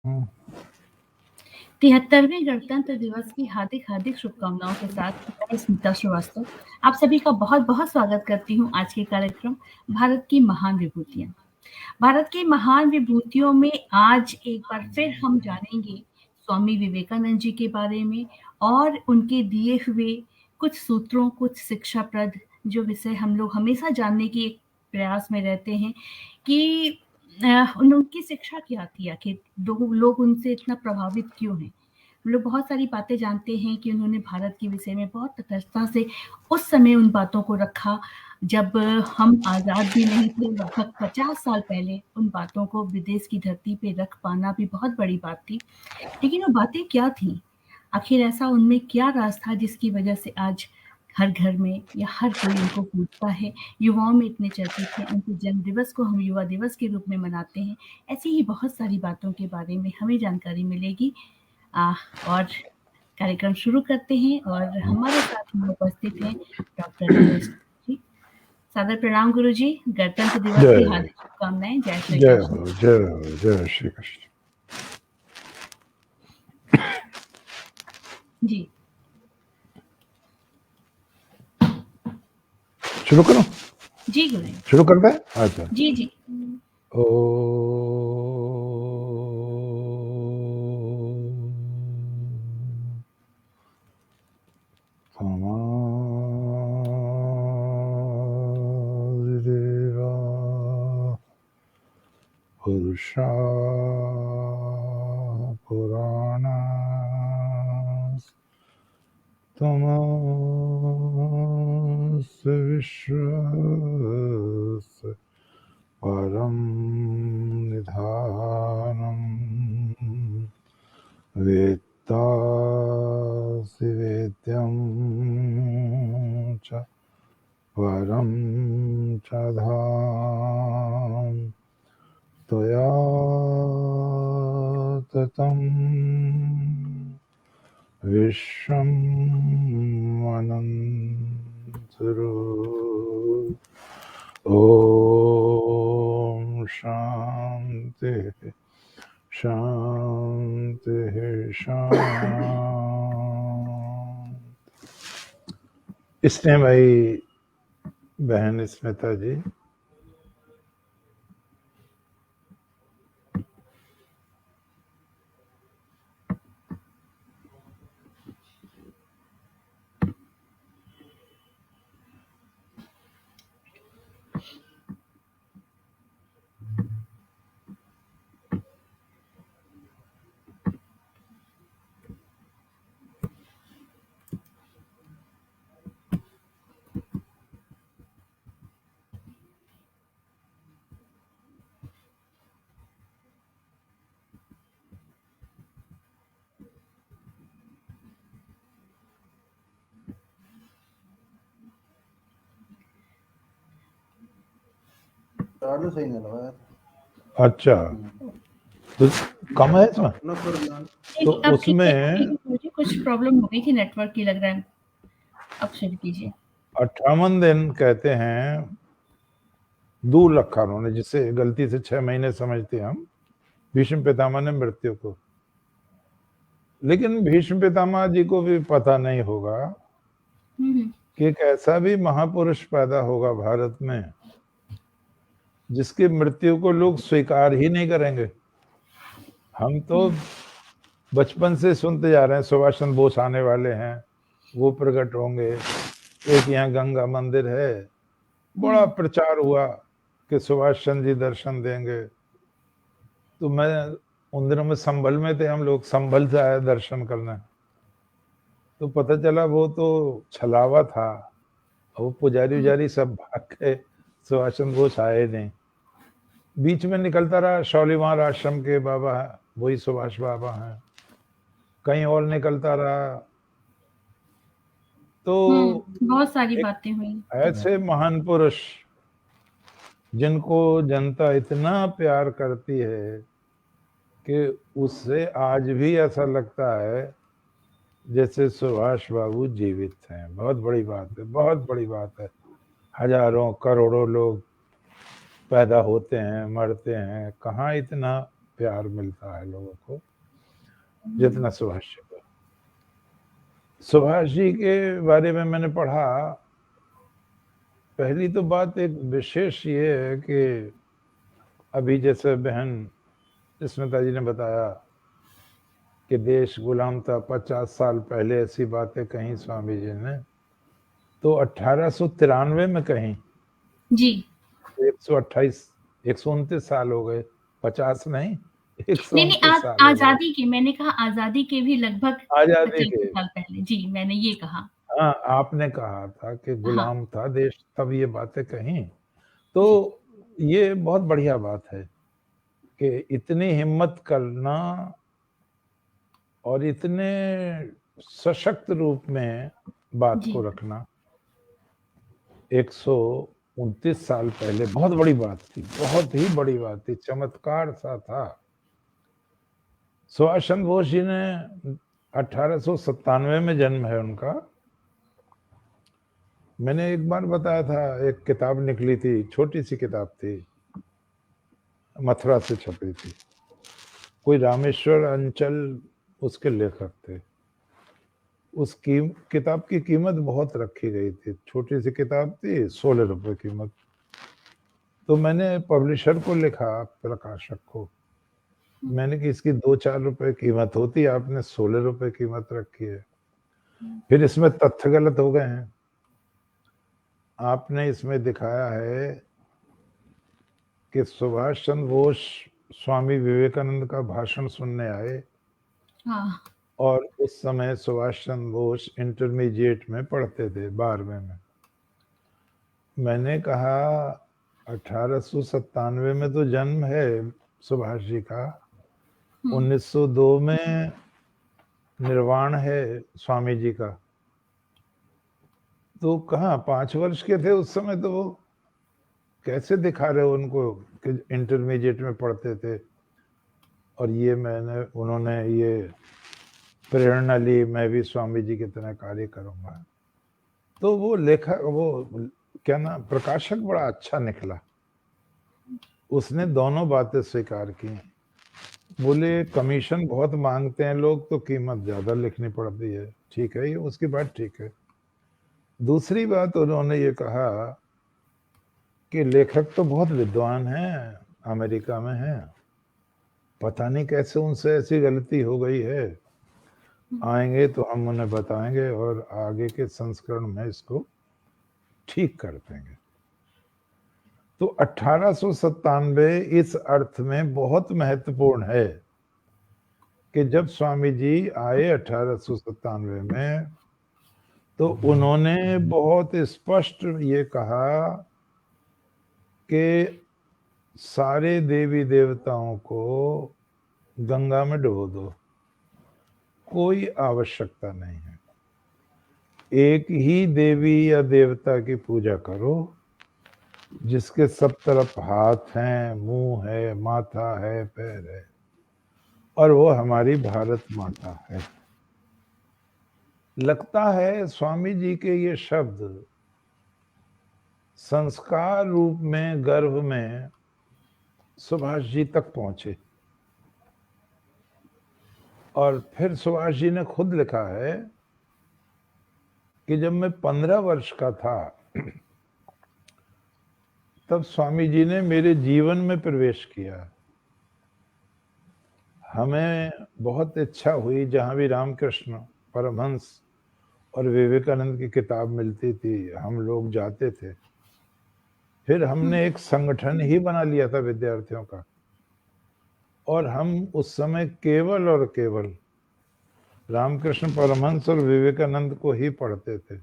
73वें गणतंत्र दिवस की हार्दिक हार्दिक शुभकामनाओं के साथ मैं स्मिता श्रीवास्तव आप सभी का बहुत बहुत स्वागत करती हूँ आज के कार्यक्रम भारत की महान विभूतियां। भारत की महान विभूतियों में आज एक बार फिर हम जानेंगे स्वामी विवेकानंद जी के बारे में और उनके दिए हुए कुछ सूत्रों, कुछ शिक्षाप्रद जो विषय हम लोग हमेशा जानने की एक प्रयास में रहते हैं कि उनकी शिक्षा क्या थी, आखिर लोग उनसे इतना प्रभावित क्यों हैं। हम लोग बहुत सारी बातें जानते हैं कि उन्होंने भारत के विषय में बहुत तटस्थता से उस समय उन बातों को रखा जब हम आज़ाद भी नहीं थे। लगभग 50 साल पहले उन बातों को विदेश की धरती पे रख पाना भी बहुत बड़ी बात थी। लेकिन वो बातें क्या थीं? आखिर ऐसा उनमें क्या राज था जिसकी वजह से आज हर घर में या हर कोई उनको पूछता है, युवाओं में इतने चर्चित हैं, उनके जन्म दिवस को हम युवा दिवस के रूप में मनाते हैं। ऐसी ही बहुत सारी बातों के बारे में हमें जानकारी मिलेगी। और कार्यक्रम शुरू करते हैं और हमारे साथ में उपस्थित हैं डॉक्टर रमेश जी। सादर प्रणाम गुरु जी, गणतंत्र दिवस की जय हार्दिक शुभकामनाएं। जय श्री जय कृष्ण। हो, जय हो, जय श्री कृष्ण। जी शुरू करो, जी गुरु जी। शुरू करते हैं। अच्छा, जी जी ओ देवा पुरुषा पुराणा तमस्य विश्वस्य परं निधानम् वेत्तासि वेद्यं च परं च धाम त्वया ततं विश्वम् अनन्तरो ॐ शान्ति शांति शांति। इसने भाई बहन स्मिता जी सही नहीं लगा। अच्छा, तो कम है इसमें, तो अब उसमें मुझे कुछ प्रॉब्लम हो गई थी नेटवर्क की, लग रहा है। अब शुरू कीजिए। 58 दिन कहते हैं, दूर रखा उन्होंने, जिससे गलती से 6 महीने समझते हम भीष्म पितामह ने मृत्यु को। लेकिन भीष्म पितामह जी को भी पता नहीं होगा कि एक ऐसा भी महापुरुष पैदा होगा भारत में जिसकी मृत्यु को लोग स्वीकार ही नहीं करेंगे। हम तो बचपन से सुनते जा रहे हैं सुभाष चंद्र बोस आने वाले हैं, वो प्रकट होंगे, एक यहाँ गंगा मंदिर है, बड़ा प्रचार हुआ कि सुभाष चंद्र जी दर्शन देंगे। तो मैं उन दिनों में संभल में थे, हम लोग संभल से आए दर्शन करने, तो पता चला वो तो छलावा था, वो पुजारी उजारी सब भाग गए, सुभाष चंद्र बोस आए नहीं। बीच में निकलता रहा शालीमार आश्रम के बाबा वही सुभाष बाबा हैं, कहीं और निकलता रहा। तो बहुत सारी बातें हुई। ऐसे महान पुरुष जिनको जनता इतना प्यार करती है कि उससे आज भी ऐसा लगता है जैसे सुभाष बाबू जीवित हैं। बहुत बड़ी बात है, बहुत बड़ी बात है। हजारों करोड़ों लोग पैदा होते हैं, मरते हैं, कहाँ इतना प्यार मिलता है लोगों को जितना सुभाष जी को। सुभाष जी के बारे में मैंने पढ़ा, पहली तो बात एक विशेष ये है कि अभी जैसे बहन स्मिता जी ने बताया कि देश गुलाम था, 50 साल पहले ऐसी बातें कही स्वामी जी ने, तो 1893 में कही जी। 128 129 साल हो गए, 50 नहीं, नहीं 129 साल हो गए। आजादी के, मैंने कहा आजादी के भी लगभग आजादी 50 के, साल पहले। जी, मैंने ये कहा। हाँ, आपने कहा था कि हाँ गुलाम था देश, तब ये बातें कही। तो जी। ये बहुत बढ़िया बात है कि इतनी हिम्मत करना और इतने सशक्त रूप में बात जी। को रखना 129 साल पहले बहुत बड़ी बात थी, बहुत ही बड़ी बात थी, चमत्कार सा था। सुभाष चंद्र बोस जी ने 1897 में जन्म है उनका। मैंने एक बार बताया था, एक किताब निकली थी, छोटी सी किताब थी, मथुरा से छपी थी, कोई रामेश्वर अंचल उसके लेखक थे। उस किताब की कीमत बहुत रखी गई थी, छोटी सी किताब थी, 16 रुपए कीमत। तो मैंने पब्लिशर को लिखा, प्रकाशक को, मैंने कि इसकी 2-4 रुपए कीमत होती, आपने 16 रुपए कीमत रखी है। फिर इसमें तथ्य गलत हो गए हैं। आपने इसमें दिखाया है कि सुभाष चंद्र बोस स्वामी विवेकानंद का भाषण सुनने आए। हाँ। और उस समय सुभाष चंद्र बोस इंटरमीडिएट में पढ़ते थे, 12वीं में। मैंने कहा 1897 में तो जन्म है सुभाष जी का, 1902 में निर्वाण है स्वामी जी का, तो कहाँ 5 वर्ष के थे उस समय, तो वो कैसे दिखा रहे हो उनको कि इंटरमीडिएट में पढ़ते थे। और ये उन्होंने ये प्रेरणा ली, मैं भी स्वामी जी की तरह कार्य करूंगा। तो वो लेखक, वो क्या ना, प्रकाशक बड़ा अच्छा निकला, उसने दोनों बातें स्वीकार की। बोले कमीशन बहुत मांगते हैं लोग तो कीमत ज्यादा लिखनी पड़ती है, ठीक है, ये उसकी बात ठीक है। दूसरी बात उन्होंने ये कहा कि लेखक तो बहुत विद्वान हैं, अमेरिका में हैं, पता नहीं कैसे उनसे ऐसी गलती हो गई है, आएंगे तो हम उन्हें बताएंगे और आगे के संस्करण में इसको ठीक कर देंगे। तो 1897 इस अर्थ में बहुत महत्वपूर्ण है कि जब स्वामी जी आए 1897 में, तो उन्होंने बहुत स्पष्ट ये कहा कि सारे देवी देवताओं को गंगा में डुबो दो, कोई आवश्यकता नहीं है, एक ही देवी या देवता की पूजा करो जिसके सब तरफ हाथ हैं, मुंह है, माथा है, पैर है, और वो हमारी भारत माता है। लगता है स्वामी जी के ये शब्द संस्कार रूप में गर्भ में सुभाष जी तक पहुंचे। और फिर सुभाष जी ने खुद लिखा है कि जब मैं 15 वर्ष का था तब स्वामी जी ने मेरे जीवन में प्रवेश किया। हमें बहुत इच्छा हुई, जहां भी रामकृष्ण परमहंस और विवेकानंद की किताब मिलती थी हम लोग जाते थे। फिर हमने एक संगठन ही बना लिया था विद्यार्थियों का, और हम उस समय केवल और केवल रामकृष्ण परमहंस और विवेकानंद को ही पढ़ते थे।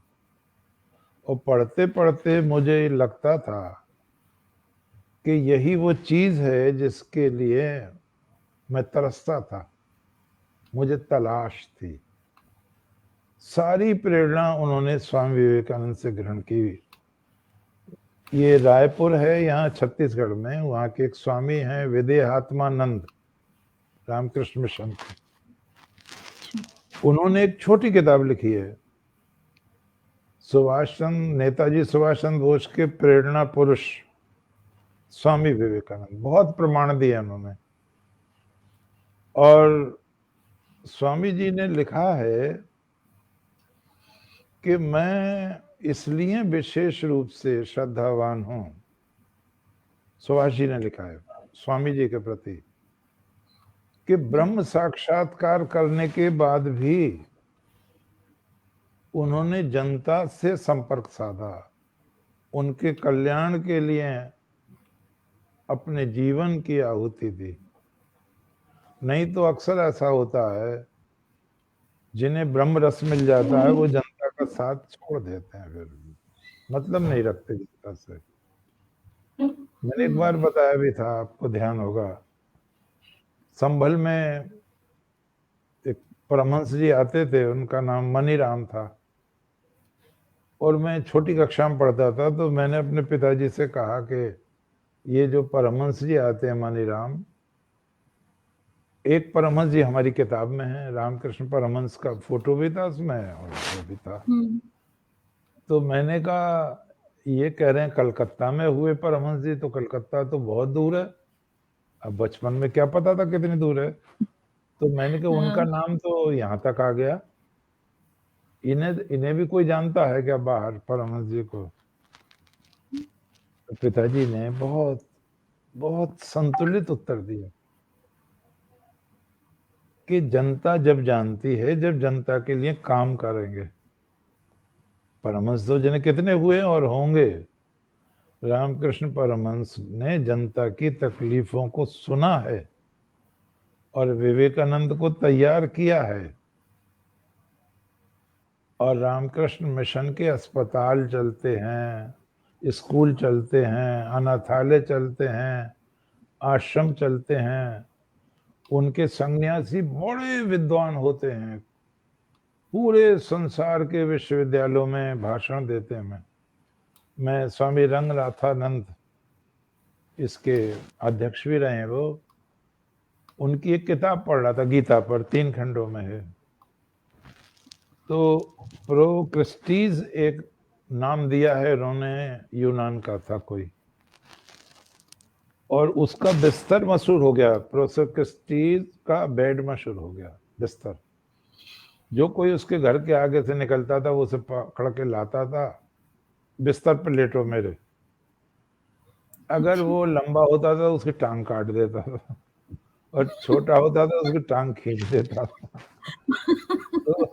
और पढ़ते पढ़ते मुझे लगता था कि यही वो चीज है जिसके लिए मैं तरसता था, मुझे तलाश थी। सारी प्रेरणा उन्होंने स्वामी विवेकानंद से ग्रहण की। ये रायपुर है यहाँ छत्तीसगढ़ में, वहाँ के एक स्वामी हैं विदेहात्मानंद, रामकृष्ण मिशन के। उन्होंने एक छोटी किताब लिखी है, नेताजी सुभाष चंद्र बोस के प्रेरणा पुरुष स्वामी विवेकानंद, बहुत प्रमाण दिए उन्होंने। और स्वामी जी ने लिखा है कि मैं इसलिए विशेष रूप से श्रद्धावान हूं, सुभाष जी ने लिखा है स्वामी जी के प्रति, कि ब्रह्म साक्षात्कार करने के बाद भी उन्होंने जनता से संपर्क साधा, उनके कल्याण के लिए अपने जीवन की आहुति दी। नहीं तो अक्सर ऐसा होता है, जिन्हें ब्रह्म रस मिल जाता है वो जनता का साथ छोड़ देते हैं, फिर मतलब नहीं रखते जनता से। मैंने एक बार बताया भी था, आपको ध्यान होगा, संभल में एक परमहंस जी आते थे, उनका नाम मनीराम था, और मैं छोटी कक्षा में पढ़ता था, तो मैंने अपने पिताजी से कहा कि ये जो परमहंस जी आते हैं मनीराम, एक परमहंस जी हमारी किताब में है, रामकृष्ण परमहंस का फोटो भी था उसमें और वो भी था। तो मैंने कहा ये कह रहे हैं कलकत्ता में हुए परमहंस जी, तो कलकत्ता तो बहुत दूर है, अब बचपन में क्या पता था कितनी दूर है। तो मैंने कहा उनका नाम तो यहाँ तक आ गया, इन्हें भी कोई जानता है क्या बाहर परमहंस जी को? तो पिताजी ने बहुत बहुत संतुलित उत्तर दिया कि जनता जब जानती है, जब जनता के लिए काम करेंगे। परमहंस तो जाने कितने हुए और होंगे, रामकृष्ण परमहंस ने जनता की तकलीफों को सुना है और विवेकानंद को तैयार किया है, और रामकृष्ण मिशन के अस्पताल चलते हैं, स्कूल चलते हैं, अनाथालय चलते हैं, आश्रम चलते हैं, उनके सन्यासी बड़े विद्वान होते हैं, पूरे संसार के विश्वविद्यालयों में भाषण देते हैं। मैं स्वामी रंगनाथानंद इसके अध्यक्ष भी रहे हैं, वो उनकी एक किताब पढ़ रहा था गीता पर, 3 खंडों में है। तो प्रोक्रिस्टीज एक नाम दिया है उन्होंने, यूनान का था कोई, और उसका बिस्तर मशहूर हो गया, प्रोक्रिस्टीज का बेड मशहूर हो गया, बिस्तर। जो कोई उसके घर के आगे से निकलता था वो उसे पकड़ के लाता था, बिस्तर पर लेटो मेरे। अगर वो लंबा होता था उसकी टांग काट देता था, और छोटा होता था उसकी टांग खींच देता था। तो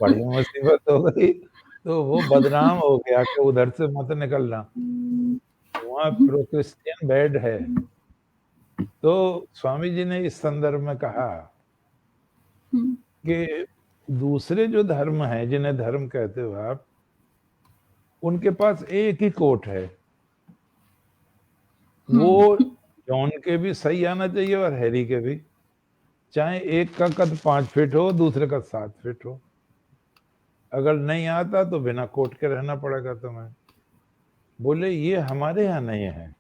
बड़ी मुसीबत हो गई, तो वो बदनाम हो गया कि उधर से मत निकलना, वहाँ प्रोक्रिस्टियन बेड है। तो स्वामी जी ने इस संदर्भ में कहा कि दूसरे जो धर्म है, जिन्हें धर्म कहते हो आप, उनके पास एक ही कोट है, वो जॉन के भी सही आना चाहिए और हैरी के भी, चाहे एक का कद 5 फीट हो, दूसरे का 7 फीट हो। अगर नहीं आता तो बिना कोट के रहना पड़ेगा तुम्हें। बोले ये हमारे यहाँ नहीं है।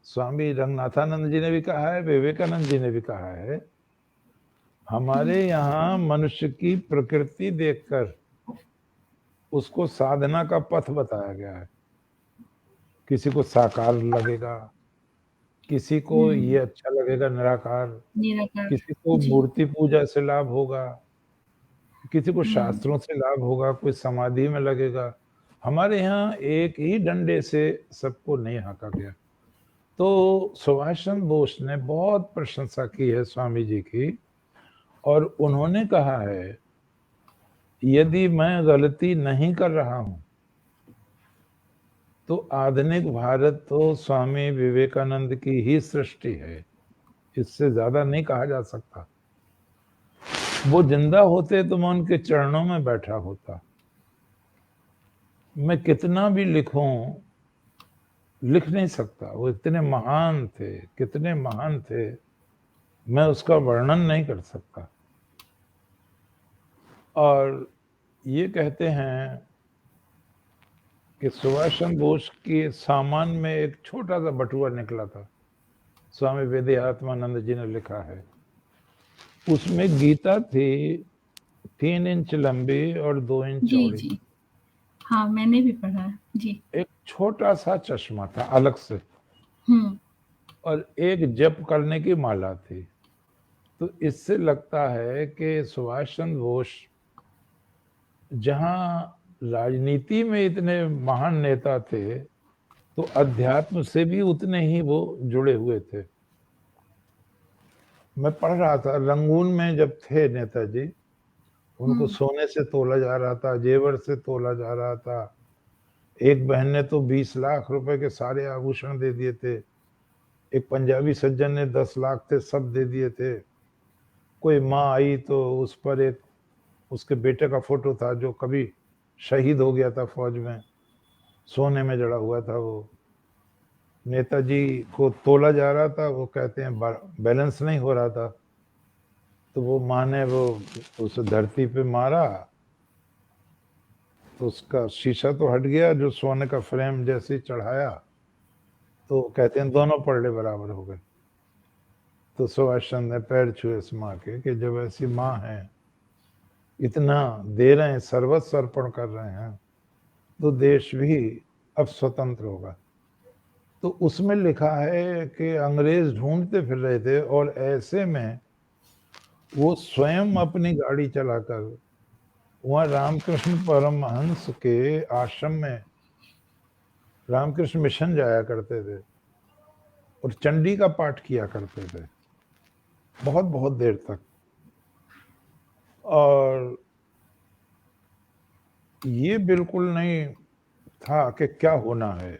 स्वामी रंगनाथानंद जी ने भी कहा है, विवेकानंद जी ने भी कहा है, हमारे यहाँ मनुष्य की प्रकृति देखकर उसको साधना का पथ बताया गया है। किसी को साकार लगेगा, किसी को ये अच्छा लगेगा निराकार, किसी को मूर्ति पूजा से लाभ होगा, किसी को शास्त्रों से लाभ होगा, कोई समाधि में लगेगा। हमारे यहाँ एक ही डंडे से सबको नहीं हाका गया। तो सुभाष चंद्र बोस ने बहुत प्रशंसा की है स्वामी जी की, और उन्होंने कहा है यदि मैं गलती नहीं कर रहा हूं तो आधुनिक भारत तो स्वामी विवेकानंद की ही सृष्टि है, इससे ज्यादा नहीं कहा जा सकता। वो जिंदा होते तो मैं उनके चरणों में बैठा होता। मैं कितना भी लिखूं, लिख नहीं सकता। वो इतने महान थे, कितने महान थे, मैं उसका वर्णन नहीं कर सकता। और ये कहते हैं कि सुभाष चंद्र बोस के सामान में एक छोटा सा बटुआ निकला था, स्वामी विद्यात्मानंद जी ने लिखा है, उसमें गीता थी 3 इंच लंबी और 2 इंच चौड़ी। जी, हाँ मैंने भी पढ़ा है जी। एक छोटा सा चश्मा था अलग से, और एक जप करने की माला थी। तो इससे लगता है कि सुभाष चंद्र बोस जहां राजनीति में इतने महान नेता थे, तो अध्यात्म से भी उतने ही वो जुड़े हुए थे। मैं पढ़ रहा था, रंगून में जब थे नेताजी, उनको सोने से तोला जा रहा था, जेवर से तोला जा रहा था। एक बहन ने तो 20 लाख रुपए के सारे आभूषण दे दिए थे। एक पंजाबी सज्जन ने 10 लाख थे, सब दे दिए थे। कोई माँ आई तो उस पर एक उसके बेटे का फोटो था जो कभी शहीद हो गया था फौज में, सोने में जड़ा हुआ था वो। नेताजी को तोला जा रहा था, वो कहते हैं बैलेंस नहीं हो रहा था, तो वो माँ ने वो उस धरती पे मारा, तो उसका शीशा तो हट गया, जो सोने का फ्रेम जैसे ही चढ़ाया तो कहते हैं दोनों पलड़े बराबर हो गए। तो सुभाष चंद्र ने पैर छुए इस माँ के कि जब ऐसी माँ है, इतना दे रहे हैं, सर्वस्व अर्पण कर रहे हैं, तो देश भी अब स्वतंत्र होगा। तो उसमें लिखा है कि अंग्रेज ढूंढते फिर रहे थे और ऐसे में वो स्वयं अपनी गाड़ी चलाकर वहाँ रामकृष्ण परमहंस के आश्रम में रामकृष्ण मिशन जाया करते थे और चंडी का पाठ किया करते थे बहुत बहुत देर तक। और ये बिल्कुल नहीं था कि क्या होना है।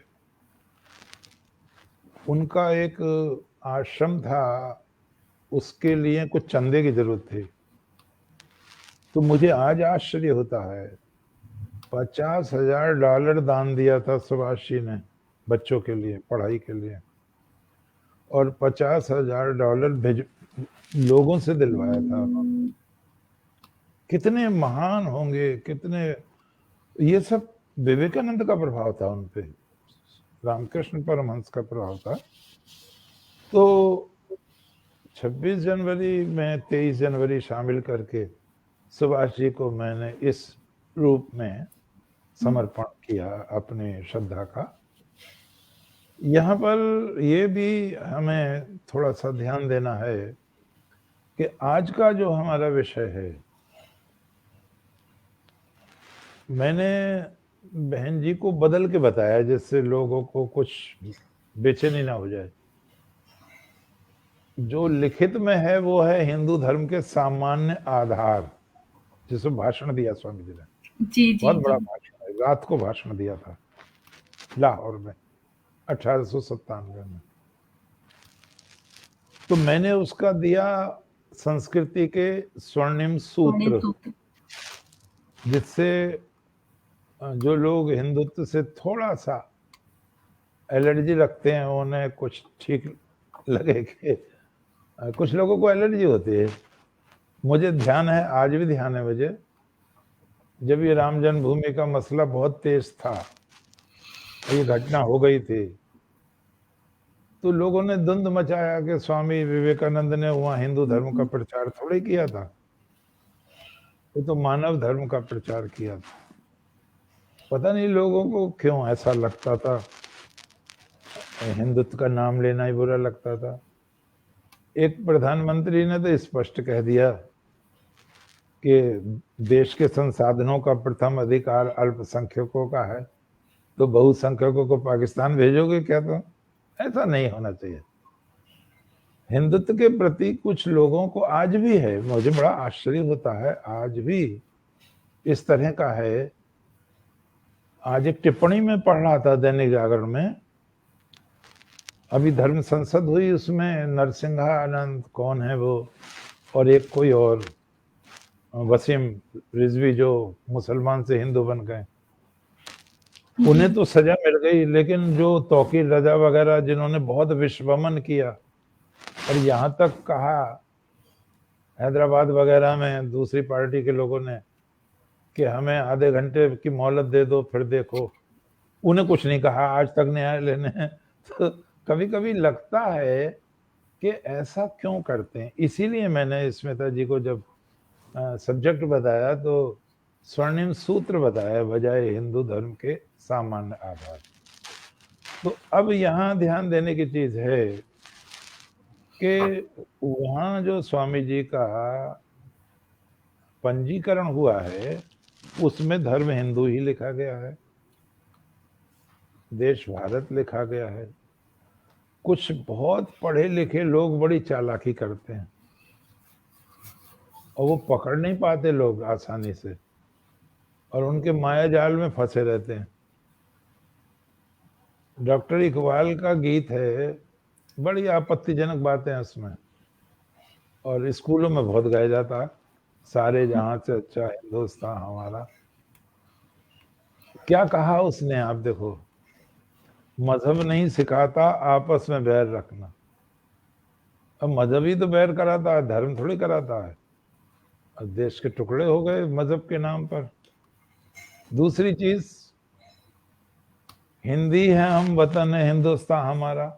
उनका एक आश्रम था, उसके लिए कुछ चंदे की जरूरत थी। तो मुझे आज आश्चर्य होता है, $50,000 दान दिया था सुभाष जी ने बच्चों के लिए, पढ़ाई के लिए, और $50,000 लोगों से दिलवाया था। कितने महान होंगे, कितने, ये सब विवेकानंद का प्रभाव था उन पे, रामकृष्ण परमहंस का प्रभाव था। तो 26 जनवरी में 23 जनवरी शामिल करके सुभाष जी को मैंने इस रूप में समर्पण किया अपनी श्रद्धा का। यहाँ पर ये भी हमें थोड़ा सा ध्यान देना है कि आज का जो हमारा विषय है, मैंने बहन जी को बदल के बताया जिससे लोगों को कुछ बेचैनी ना हो जाए। जो लिखित में है वो है हिंदू धर्म के सामान्य आधार, जिसमें भाषण दिया स्वामी जी ने। जी बहुत बड़ा भाषण है, रात को भाषण दिया था लाहौर में 1897 में। तो मैंने उसका दिया संस्कृति के स्वर्णिम सूत्र, जिससे जो लोग हिंदुत्व से थोड़ा सा एलर्जी रखते हैं उन्हें कुछ ठीक लगे कि कुछ लोगों को एलर्जी होती है। मुझे ध्यान है, आज भी ध्यान है मुझे, जब ये राम जन्मभूमि का मसला बहुत तेज था, ये घटना हो गई थी, तो लोगों ने धुंध मचाया कि स्वामी विवेकानंद ने वहाँ हिंदू धर्म का प्रचार थोड़े किया था, वो तो मानव धर्म का प्रचार किया था। पता नहीं लोगों को क्यों ऐसा लगता था, हिंदुत्व का नाम लेना ही बुरा लगता था। एक प्रधानमंत्री ने तो स्पष्ट कह दिया कि देश के संसाधनों का प्रथम अधिकार अल्पसंख्यकों का है, तो बहुसंख्यकों को पाकिस्तान भेजोगे क्या? तो ऐसा नहीं होना चाहिए। हिंदुत्व के प्रति कुछ लोगों को आज भी है, मुझे बड़ा आश्चर्य होता है, आज भी इस तरह का है। आज एक टिप्पणी में पढ़ रहा था दैनिक जागरण में, अभी धर्म संसद हुई, उसमें नरसिंहा आनंद कौन है वो, और एक कोई और वसीम रिजवी जो मुसलमान से हिंदू बन गए, उन्हें तो सजा मिल गई, लेकिन जो तौकीर रजा वगैरह जिन्होंने बहुत विश्वमन किया और यहाँ तक कहा हैदराबाद वगैरह में दूसरी पार्टी के लोगों ने कि हमें आधे घंटे की मोहलत दे दो फिर देखो, उन्हें कुछ नहीं कहा आज तक न्यायालय ने। तो कभी कभी लगता है कि ऐसा क्यों करते हैं। इसीलिए मैंने स्मिता जी को जब सब्जेक्ट बताया तो स्वर्णिम सूत्र बताया बजाय हिंदू धर्म के सामान्य आधार। तो अब यहाँ ध्यान देने की चीज है कि वहाँ जो स्वामी जी का पंजीकरण हुआ है उसमें धर्म हिंदू ही लिखा गया है, देश भारत लिखा गया है। कुछ बहुत पढ़े लिखे लोग बड़ी चालाकी करते हैं और वो पकड़ नहीं पाते लोग आसानी से, और उनके माया जाल में फंसे रहते हैं। डॉक्टर इकबाल का गीत है, बड़ी आपत्तिजनक बातें हैं उसमें, और स्कूलों में बहुत गाया जाता है, सारे जहां से अच्छा हिंदुस्तान हमारा। क्या कहा उसने, आप देखो, मजहब नहीं सिखाता आपस में बैर रखना। अब मजहब ही तो बैर कराता है, धर्म थोड़ी कराता है। अब देश के टुकड़े हो गए मजहब के नाम पर। दूसरी चीज, हिंदी है हम, वतन है हिंदुस्तान हमारा।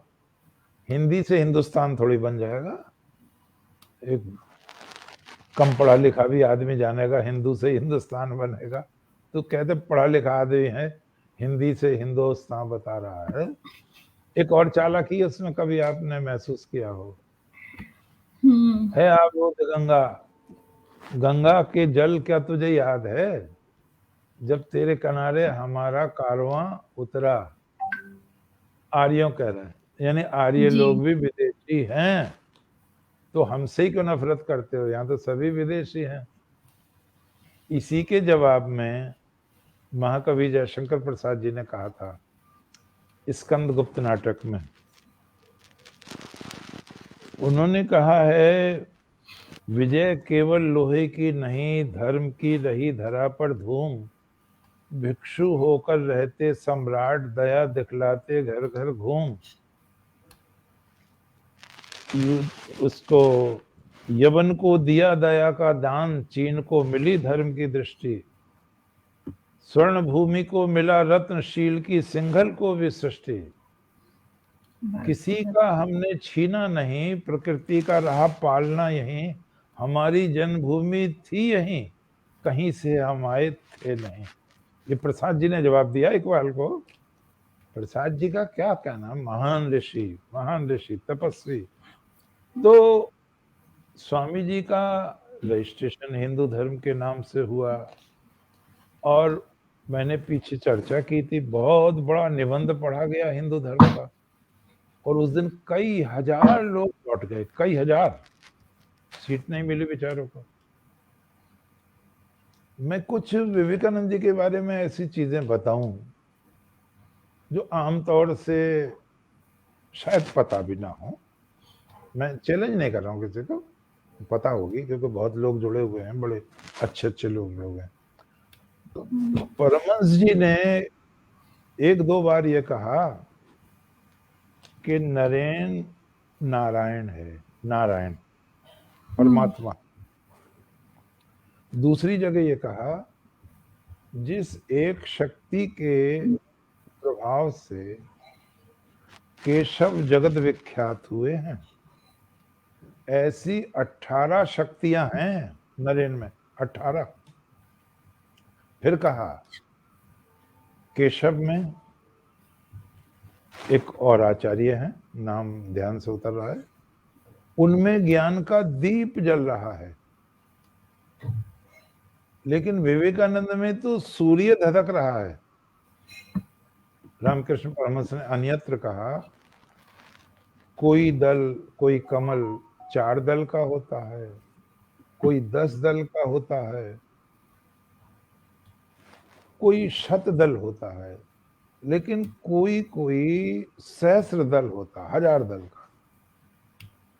हिंदी से हिंदुस्तान थोड़ी बन जाएगा। एक कम पढ़ा लिखा भी आदमी जानेगा हिंदू से हिंदुस्तान बनेगा, तो कहते पढ़ा लिखा आदमी है हिंदी से हिंदुस्तान बता रहा है। एक और चालाकी उसमें कभी आपने महसूस किया हो, है आबोद गंगा, गंगा के जल क्या तुझे याद है, जब तेरे किनारे हमारा कारवां उतरा। आर्यों कह रहे हैं, यानी आर्य लोग भी विदेशी हैं, तो हमसे ही क्यों नफरत करते हो, यहाँ तो सभी विदेशी हैं। इसी के जवाब में महाकवि जयशंकर प्रसाद जी ने कहा था स्कंदगुप्त नाटक में, उन्होंने कहा है, विजय केवल लोहे की नहीं, धर्म की रही धरा पर धूम। भिक्षु होकर रहते सम्राट, दया दिखलाते घर घर घूम। उसको यवन को दिया दया का दान, चीन को मिली धर्म की दृष्टि। स्वर्ण भूमि को मिला रत्नशील की, सिंघल को भी सृष्टि। किसी का हमने छीना नहीं, प्रकृति का रहा पालना यहीं। हमारी जन्मभूमि थी यहीं, कहीं से हम आए थे नहीं। ये प्रसाद जी ने जवाब दिया इकबाल को। प्रसाद जी का क्या कहना, महान ऋषि तपस्वी। तो स्वामी जी का रजिस्ट्रेशन हिंदू धर्म के नाम से हुआ, और मैंने पीछे चर्चा की थी, बहुत बड़ा निबंध पढ़ा गया हिंदू धर्म का, और उस दिन कई हजार लोग लौट गए, कई हजार। सीट नहीं मिली बेचारों को। मैं कुछ विवेकानंद जी के बारे में ऐसी चीजें बताऊं जो आमतौर से शायद पता भी ना हो। मैं चैलेंज नहीं कर रहा हूं किसी को, पता होगी क्योंकि बहुत लोग जुड़े हुए हैं, बड़े अच्छे अच्छे लोग हैं। तो परमहंस जी ने एक दो बार ये कहा कि नरेन नारायण है, नारायण परमात्मा। दूसरी जगह ये कहा, जिस एक शक्ति के प्रभाव से केशव जगत विख्यात हुए हैं, ऐसी 18 शक्तियां हैं नरेन में, 18। फिर कहा, केशव में एक और आचार्य हैं, नाम ध्यान से उतर रहा है, उनमें ज्ञान का दीप जल रहा है। लेकिन विवेकानंद में तो सूर्य धधक रहा है। रामकृष्ण परमहंस ने अन्यत्र कहा, कोई दल, कोई कमल 4 दल का होता है, कोई 10 दल का होता है, कोई 100 दल होता है, लेकिन कोई कोई सहस्र दल होता, 1000 दल का।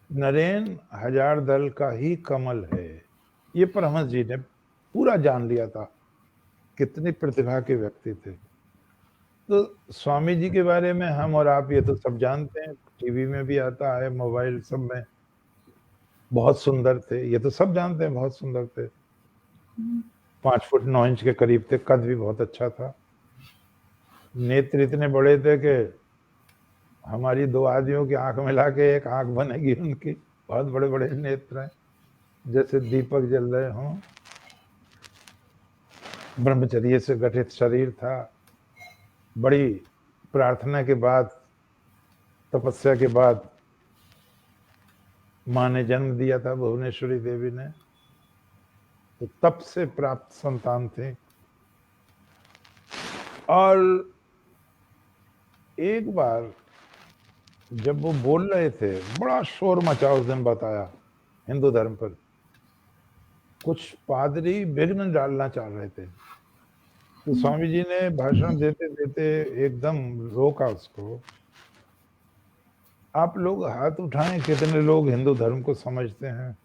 नरेन 1000 दल का ही कमल है। ये परमहंस जी ने पूरा जान लिया था, कितनी प्रतिभा के व्यक्ति थे। तो स्वामी जी के बारे में हम और आप ये तो सब जानते हैं, टीवी में भी आता है, मोबाइल सब में, बहुत सुंदर थे, ये तो सब जानते हैं, बहुत सुंदर थे। 5 फुट 9 इंच के करीब थे, कद भी बहुत अच्छा था, नेत्र इतने बड़े थे कि हमारी 2 आदमियों की आंख मिला के एक आंख बनेगी उनकी, बहुत बड़े बड़े नेत्र हैं, जैसे दीपक जल रहे हों। ब्रह्मचर्य से गठित शरीर था। बड़ी प्रार्थना के बाद, तपस्या के बाद माँ ने जन्म दिया था भुवनेश्वरी देवी ने, तो तप से प्राप्त संतान थे। और एक बार जब वो बोल रहे थे, बड़ा शोर मचा उस दिन, बताया हिंदू धर्म पर। कुछ पादरी विघ्न डालना चाह रहे थे, तो स्वामी जी ने भाषण देते देते एकदम रोका उसको। आप लोग हाथ उठाएं, कितने लोग हिंदू धर्म को समझते हैं?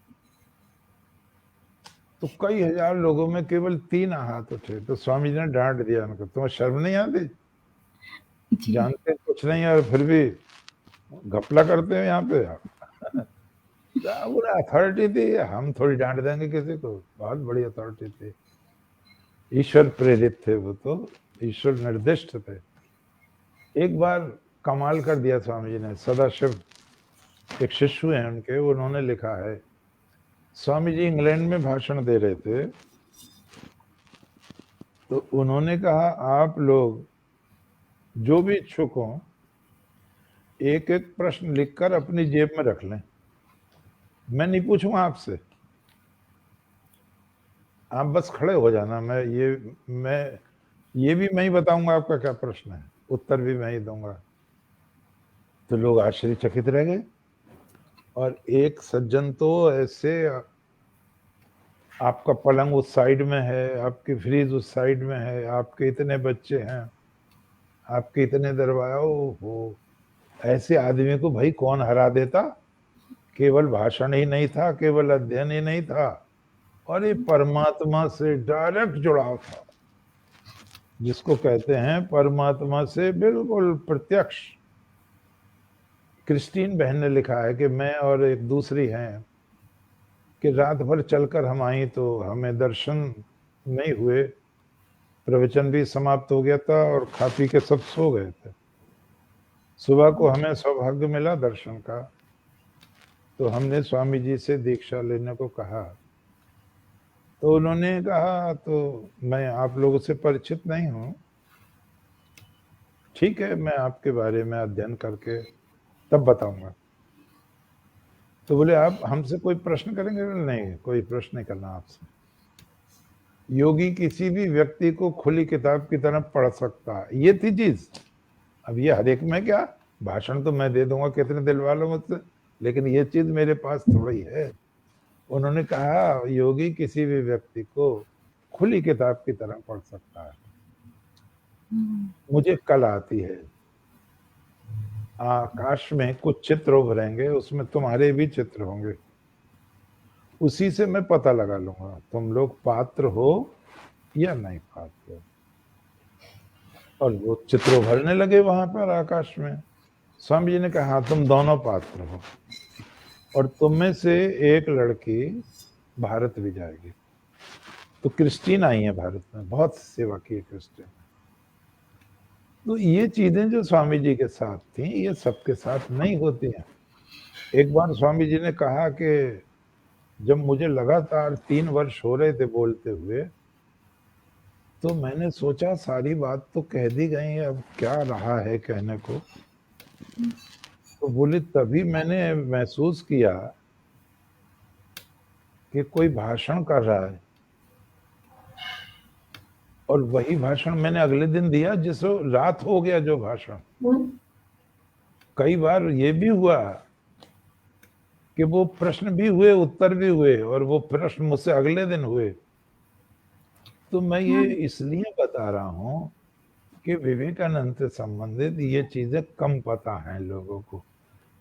तो कई हजार लोगों में केवल 3 हाथ उठे। तो स्वामी जी ने डांट दिया उनको, तुम्हें शर्म नहीं आती? जानते कुछ नहीं और फिर भी घपला करते हो यहाँ पे आप। वो अथॉरिटी थी, हम थोड़ी डांट देंगे किसी को, बहुत बड़ी अथॉरिटी थी। ईश्वर प्रेरित थे वो, तो ईश्वर निर्दिष्ट थे। एक बार कमाल कर दिया स्वामी जी ने। सदाशिव एक शिष्य हैं उनके, उन्होंने लिखा है, स्वामी जी इंग्लैंड में भाषण दे रहे थे, तो उन्होंने कहा आप लोग जो भी इच्छुक हों, एक एक प्रश्न लिखकर अपनी जेब में रख लें, मैं नहीं पूछूंगा आपसे, आप बस खड़े हो जाना, मैं ये भी मैं ही बताऊंगा आपका क्या प्रश्न है, उत्तर भी मैं ही दूंगा। तो लोग आश्चर्यचकित रह गए। और एक सज्जन तो ऐसे, आपका पलंग उस साइड में है, आपकी फ्रिज उस साइड में है, आपके इतने बच्चे हैं, आपके इतने दरवाजा, हो ऐसे आदमी को भाई कौन हरा देता? केवल भाषण ही नहीं था, केवल अध्ययन ही नहीं था, और ये परमात्मा से डायरेक्ट जुड़ाव था, जिसको कहते हैं परमात्मा से बिल्कुल प्रत्यक्ष। क्रिस्टीन बहन ने लिखा है कि मैं और एक दूसरी हैं कि रात भर चलकर हम आई तो हमें दर्शन नहीं हुए, प्रवचन भी समाप्त हो गया था और खा पी के सब सो गए थे। सुबह को हमें सौभाग्य मिला दर्शन का, तो हमने स्वामी जी से दीक्षा लेने को कहा। तो उन्होंने कहा, तो मैं आप लोगों से परिचित नहीं हूँ, ठीक है मैं आपके बारे में अध्ययन करके तब बताऊंगा। तो बोले आप हमसे कोई प्रश्न करेंगे? नहीं, कोई प्रश्न नहीं करना आपसे। योगी किसी भी व्यक्ति को खुली किताब की तरह पढ़ सकता है, ये थी चीज। अब ये हर एक में क्या, भाषण तो मैं दे दूंगा कितने दिल वालों मुझसे, लेकिन ये चीज मेरे पास थोड़ी है। उन्होंने कहा योगी किसी भी व्यक्ति को खुली किताब की तरह पढ़ सकता है। मुझे कल आती है, आकाश में कुछ चित्र उभरेंगे, उसमें तुम्हारे भी चित्र होंगे, उसी से मैं पता लगा लूंगा तुम लोग पात्र हो या नहीं पात्र। और वो चित्र उभरने लगे वहां पर आकाश में। स्वामी जी ने कहा हाँ तुम दोनों पात्र हो, और तुम में से एक लड़की भारत भी जाएगी। तो क्रिस्टीन आई है भारत में, बहुत सेवा की है क्रिस्टीन। तो ये चीजें जो स्वामी जी के साथ थी, ये सबके साथ नहीं होती हैं। एक बार स्वामी जी ने कहा कि जब मुझे लगातार 3 वर्ष हो रहे थे बोलते हुए, तो मैंने सोचा सारी बात तो कह दी गई है, अब क्या रहा है कहने को। तो बोले तभी मैंने महसूस किया कि कोई भाषण कर रहा है, और वही भाषण मैंने अगले दिन दिया जिस रात हो गया जो भाषण। कई बार ये भी हुआ कि वो प्रश्न भी हुए, उत्तर भी हुए, और वो प्रश्न मुझसे अगले दिन हुए। तो मैं ये इसलिए बता रहा हूं कि विवेकानंद से संबंधित ये चीजें कम पता है लोगों को,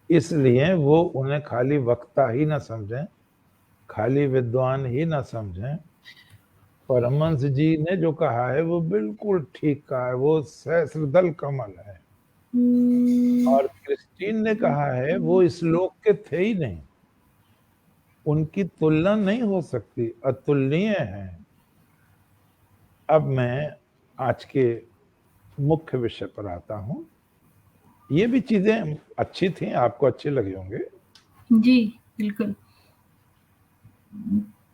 इसलिए वो उन्हें खाली वक्ता ही ना समझें, खाली विद्वान ही ना समझें। परमहंस जी ने जो कहा है वो बिल्कुल ठीक कहा है, वो सहस्त्रदल कमल है। और क्रिस्टीन ने कहा है वो इस लोक के थे ही नहीं, उनकी तुलना नहीं हो सकती, अतुलनीय है। अब मैं आज के मुख्य विषय पर आता हूं। ये भी चीजें अच्छी थी, आपको अच्छे लगे होंगे। जी बिल्कुल।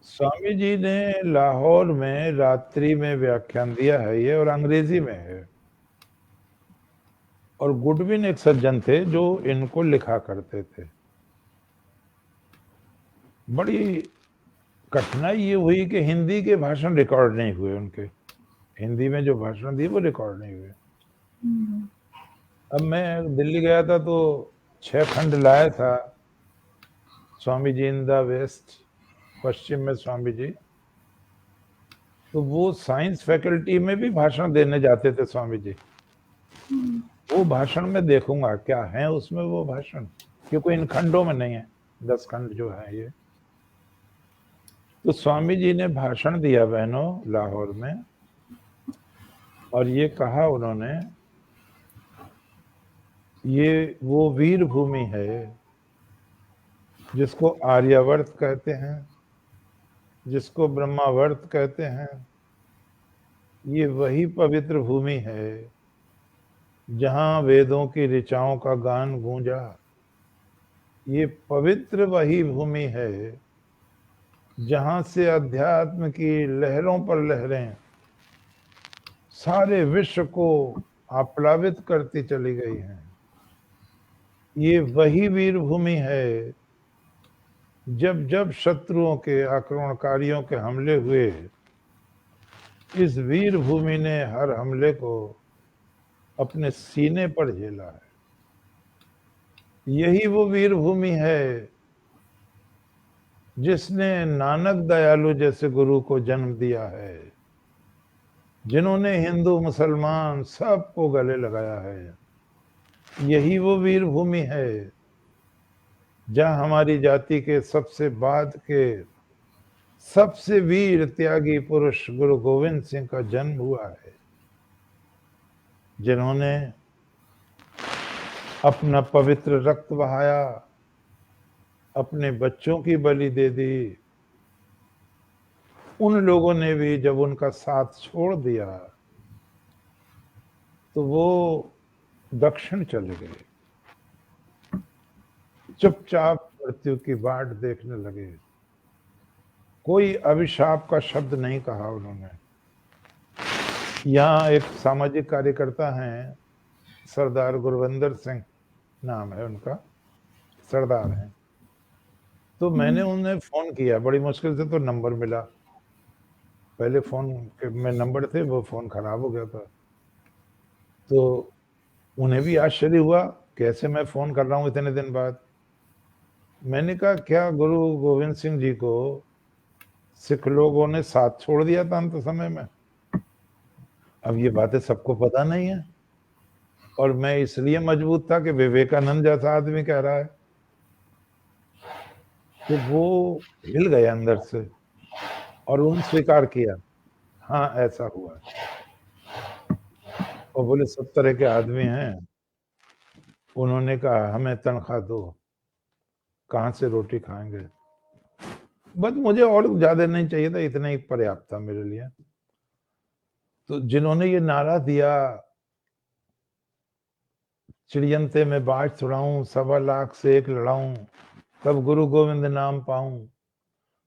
स्वामी जी ने लाहौर में रात्रि में व्याख्यान दिया है ये, और अंग्रेजी में है। और गुडविन एक सज्जन थे जो इनको लिखा करते थे। बड़ी कठिनाई ये हुई कि हिंदी के भाषण रिकॉर्ड नहीं हुए उनके, हिंदी में जो भाषण दिए वो रिकॉर्ड नहीं हुए। अब मैं दिल्ली गया था तो 6 खंड लाया था, Swami ji in the waste, पश्चिम में स्वामी जी, तो वो साइंस फैकल्टी में भी भाषण देने जाते थे स्वामी जी। वो भाषण में देखूंगा क्या है उसमें वो भाषण, क्योंकि इन खंडों में नहीं है, 10 खंड जो है ये। तो स्वामी जी ने भाषण दिया बहनों लाहौर में, और ये कहा उन्होंने, ये वो वीर भूमि है जिसको आर्यावर्त कहते हैं, जिसको ब्रह्मावर्त कहते हैं। ये वही पवित्र भूमि है जहां वेदों की ऋचाओं का गान गूंजा। ये पवित्र वही भूमि है जहां से अध्यात्म की लहरों पर लहरें सारे विश्व को आप्लावित करती चली गई हैं। ये वही वीर भूमि है जब जब शत्रुओं के, आक्रमणकारियों के हमले हुए, इस वीर भूमि ने हर हमले को अपने सीने पर झेला है। यही वो वीर भूमि है जिसने नानक दयालु जैसे गुरु को जन्म दिया है, जिन्होंने हिंदू मुसलमान सबको गले लगाया है। यही वो वीर भूमि है जहां हमारी जाति के सबसे बाद के सबसे वीर त्यागी पुरुष गुरु गोविंद सिंह का जन्म हुआ है, जिन्होंने अपना पवित्र रक्त बहाया, अपने बच्चों की बलि दे दी। उन लोगों ने भी जब उनका साथ छोड़ दिया तो वो दक्षिण चले गए, चुपचाप मृत्यु की बाट देखने लगे। कोई अभिशाप का शब्द नहीं कहा उन्होंने। यहाँ एक सामाजिक कार्यकर्ता हैं, सरदार गुरविंदर सिंह नाम है उनका, सरदार हैं। तो मैंने उन्हें फोन किया, बड़ी मुश्किल से तो नंबर मिला। पहले फोन में नंबर थे, वो फोन खराब हो गया था। तो उन्हें भी आश्चर्य हुआ, कैसे मैं फोन कर रहा हूँ इतने दिन बाद। मैंने कहा, क्या गुरु गोविंद सिंह जी को सिख लोगों ने साथ छोड़ दिया था अंत समय में? अब ये बातें सबको पता नहीं है, और मैं इसलिए मजबूत था कि विवेकानंद जैसा आदमी कह रहा है। तो वो हिल गए अंदर से और उन स्वीकार किया, हाँ ऐसा हुआ। और बोले सब तरह के आदमी हैं। उन्होंने कहा हमें तनख्वाह दो, कहाँ से रोटी खाएंगे। बस मुझे और ज्यादा नहीं चाहिए था, इतना ही पर्याप्त था मेरे लिए। तो जिन्होंने ये नारा दिया, चिड़ियंते में बाज छुड़ाऊं, 1.25 से एक लड़ाऊं, तब गुरु गोविंद नाम पाऊं।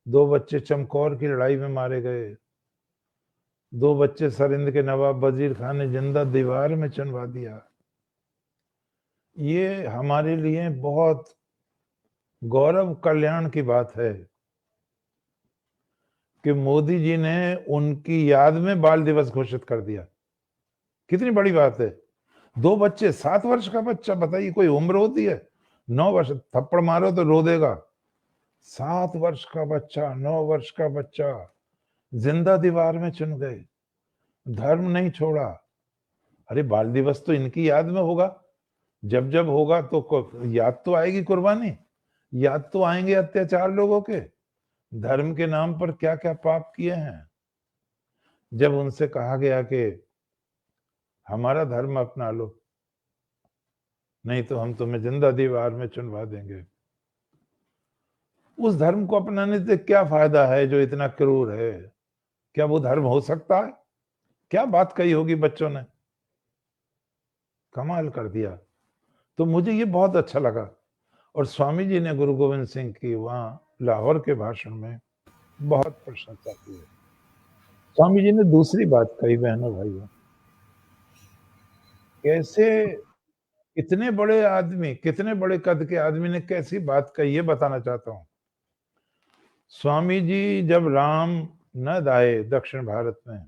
2 बच्चे चमकौर की लड़ाई में मारे गए, 2 बच्चे सरिंद के नवाब वजीर खान ने जिंदा दीवार में चुनवा दिया। ये हमारे लिए बहुत गौरव कल्याण की बात है कि मोदी जी ने उनकी याद में बाल दिवस घोषित कर दिया। कितनी बड़ी बात है। 2 बच्चे, 7 वर्ष का बच्चा, बताइए कोई उम्र होती है? 9 वर्ष, थप्पड़ मारो तो रो देगा। 7 वर्ष का बच्चा, 9 वर्ष का बच्चा जिंदा दीवार में चुन गए, धर्म नहीं छोड़ा। अरे बाल दिवस तो इनकी याद में होगा, जब जब होगा तो याद तो आएगी कुर्बानी, याद तो आएंगे अत्याचार लोगों के, धर्म के नाम पर क्या क्या पाप किए हैं। जब उनसे कहा गया कि हमारा धर्म अपना लो, नहीं तो हम तुम्हें जिंदा दीवार में चुनवा देंगे। उस धर्म को अपनाने से क्या फायदा है जो इतना क्रूर है? क्या वो धर्म हो सकता है? क्या बात कही होगी बच्चों ने, कमाल कर दिया। तो मुझे ये बहुत अच्छा लगा। और स्वामी जी ने गुरु गोविंद सिंह की वहां लाहौर के भाषण में बहुत प्रशंसा की है। स्वामी जी ने दूसरी बात कही, बहनों भाइयों, कैसे इतने बड़े आदमी, कितने बड़े कद के आदमी ने कैसी बात कही, ये बताना चाहता हूं। स्वामी जी जब राम न आए दक्षिण भारत में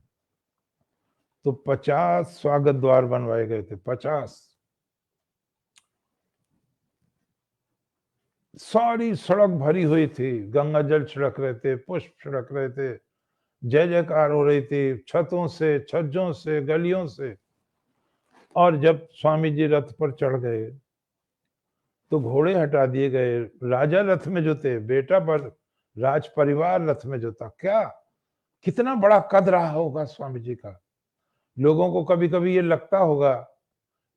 तो 50 स्वागत द्वार बनवाए गए थे। 50 सारी सड़क भरी हुई थी, गंगा जल छिड़क रहे थे, पुष्प छिड़क रहे थे, जय जयकार हो रही थी, छतों से, छज्जों से, गलियों से। और जब स्वामी जी रथ पर चढ़ गए तो घोड़े हटा दिए गए, राजा रथ में जो थे, बेटा पर राज परिवार रथ में जो था। क्या कितना बड़ा कद रहा होगा स्वामी जी का। लोगों को कभी कभी ये लगता होगा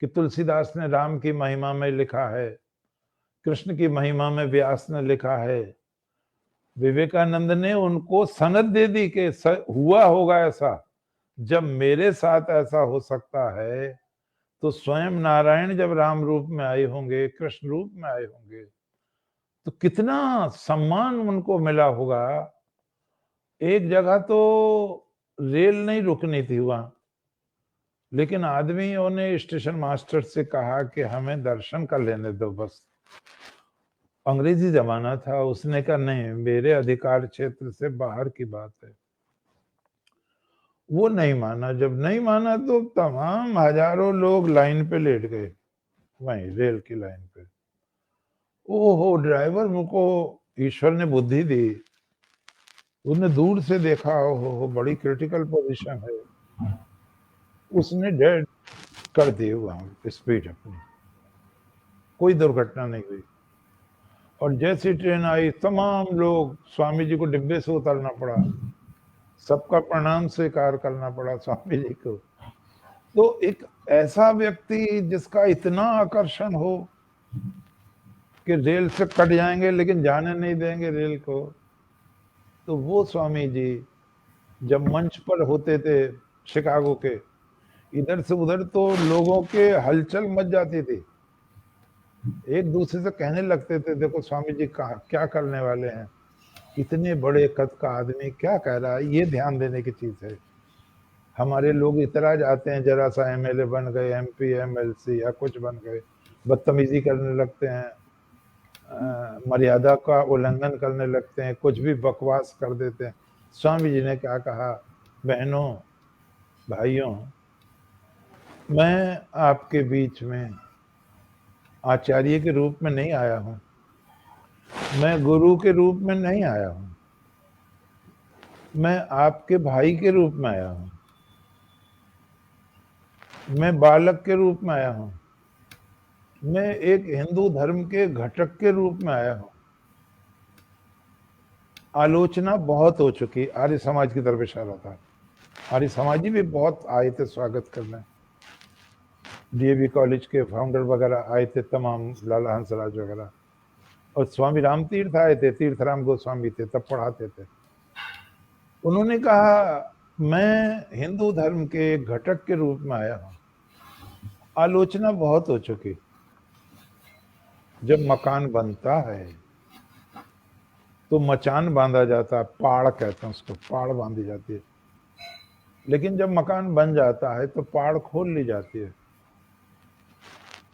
कि तुलसीदास ने राम की महिमा में लिखा है, कृष्ण की महिमा में व्यास ने लिखा है, विवेकानंद ने उनको सनद दे दी कि हुआ होगा ऐसा। जब मेरे साथ ऐसा हो सकता है तो स्वयं नारायण जब राम रूप में आए होंगे, कृष्ण रूप में आए होंगे, तो कितना सम्मान उनको मिला होगा। एक जगह तो रेल नहीं रुकनी थी वहां, लेकिन आदमियों ने स्टेशन मास्टर से कहा कि हमें दर्शन कर लेने दो बस। अंग्रेजी जमाना था, उसने कहा नहीं, मेरे अधिकार क्षेत्र से बाहर की बात है। वो नहीं माना। जब नहीं माना तो तमाम हजारों लोग लाइन पे लेट गए, वहीं रेल की लाइन पे। ओहो, ड्राइवर मुझको ईश्वर ने बुद्धि दी, उसने दूर से देखा, ओहो बड़ी क्रिटिकल पोजीशन है, उसने डेड कर दी वहां स्पीड अपनी, कोई दुर्घटना नहीं हुई। और जैसी ट्रेन आई तमाम लोग, स्वामी जी को डिब्बे से उतरना पड़ा, सबका प्रणाम स्वीकार करना पड़ा स्वामी जी को। तो एक ऐसा व्यक्ति जिसका इतना आकर्षण हो कि रेल से कट जाएंगे लेकिन जाने नहीं देंगे रेल को, तो वो स्वामी जी जब मंच पर होते थे शिकागो के, इधर से उधर तो लोगों के हलचल मच जाती थी, एक दूसरे से कहने लगते थे देखो स्वामी जी क्या करने वाले हैं, इतने बड़े कद का आदमी क्या कह रहा है। ये ध्यान देने की चीज है। हमारे लोग इतराज आते हैं, जरा सा एमएलए बन गए, एमपी एमएलसी या कुछ बन गए, बदतमीजी करने लगते हैं, मर्यादा का उल्लंघन करने लगते हैं, कुछ भी बकवास कर देते हैं। स्वामी जी ने क्या कहा, बहनों भाइयों, मैं आपके बीच में आचार्य के रूप में नहीं आया हूं, मैं गुरु के रूप में नहीं आया हूं, मैं आपके भाई के रूप में आया हूं, मैं बालक के रूप में आया हूं, मैं एक हिंदू धर्म के घटक के रूप में आया हूं। आलोचना बहुत हो चुकी, आर्य समाज की तरफ इशारा था, आर्य समाजी भी बहुत आए थे स्वागत करने, डीएवी कॉलेज के फाउंडर वगैरह आए थे, तमाम लाला हंसराज वगैरह, और स्वामी राम तीर्थ आए थे, तीर्थराम गोस्वामी थे, तब पढ़ाते थे। उन्होंने कहा मैं हिंदू धर्म के घटक के रूप में आया हूं। आलोचना बहुत हो चुकी। जब मकान बनता है तो मचान बांधा जाता है, पाड़ कहते हैं उसको, पाड़ बांधी जाती है, लेकिन जब मकान बन जाता है तो पाड़ खोल ली जाती है।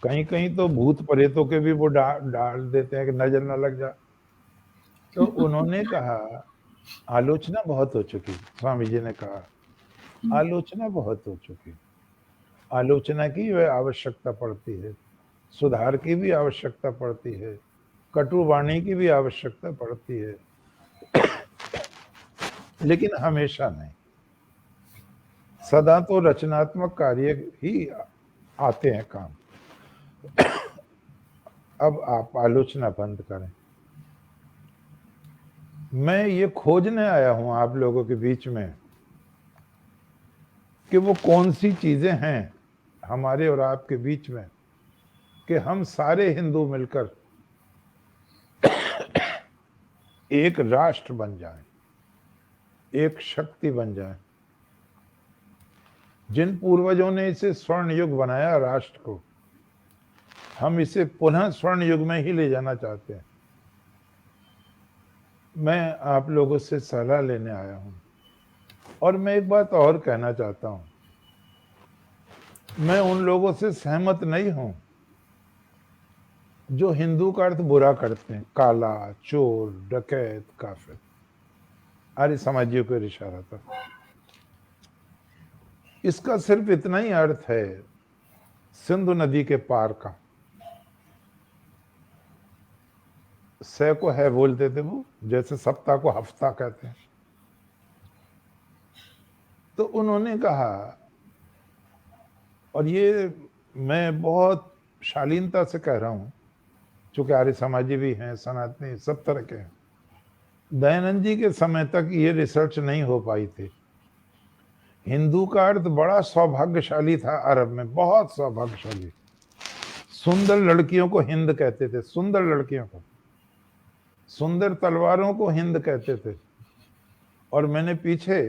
कहीं कहीं तो भूत प्रेतों के भी वो डाल देते हैं कि नजर न लग जा। तो उन्होंने कहा आलोचना बहुत हो चुकी, स्वामी जी ने कहा आलोचना बहुत हो चुकी, आलोचना की वह आवश्यकता पड़ती है, सुधार की भी आवश्यकता पड़ती है, कटु वाणी की भी आवश्यकता पड़ती है, लेकिन हमेशा नहीं। सदा तो रचनात्मक कार्य ही आते हैं काम। अब आप आलोचना बंद करें। मैं ये खोजने आया हूं आप लोगों के बीच में कि वो कौन सी चीजें हैं हमारे और आपके बीच में कि हम सारे हिंदू मिलकर एक राष्ट्र बन जाएं, एक शक्ति बन जाएं। जिन पूर्वजों ने इसे स्वर्ण युग बनाया राष्ट्र को, हम इसे पुनः स्वर्ण युग में ही ले जाना चाहते हैं। मैं आप लोगों से सलाह लेने आया हूं, और मैं एक बात और कहना चाहता हूं, मैं उन लोगों से सहमत नहीं हूं जो हिंदू का अर्थ बुरा करते हैं, काला, चोर, डकैत, काफिर। आर्य समाजियों को इशारा था। इसका सिर्फ इतना ही अर्थ है, सिंधु नदी के पार का। सै को है बोलते थे वो, जैसे सप्ताह को हफ्ता कहते हैं। तो उन्होंने कहा, और ये मैं बहुत शालीनता से कह रहा हूं, चूंकि आर्य समाजी भी हैं, सनातनी, सब तरह के हैं। दयानंद जी के समय तक ये रिसर्च नहीं हो पाई थी। हिंदू का अर्थ बड़ा सौभाग्यशाली था अरब में, बहुत सौभाग्यशाली। सुंदर लड़कियों को हिंद कहते थे, सुंदर लड़कियों को। सुंदर तलवारों को हिंद कहते थे। और मैंने पीछे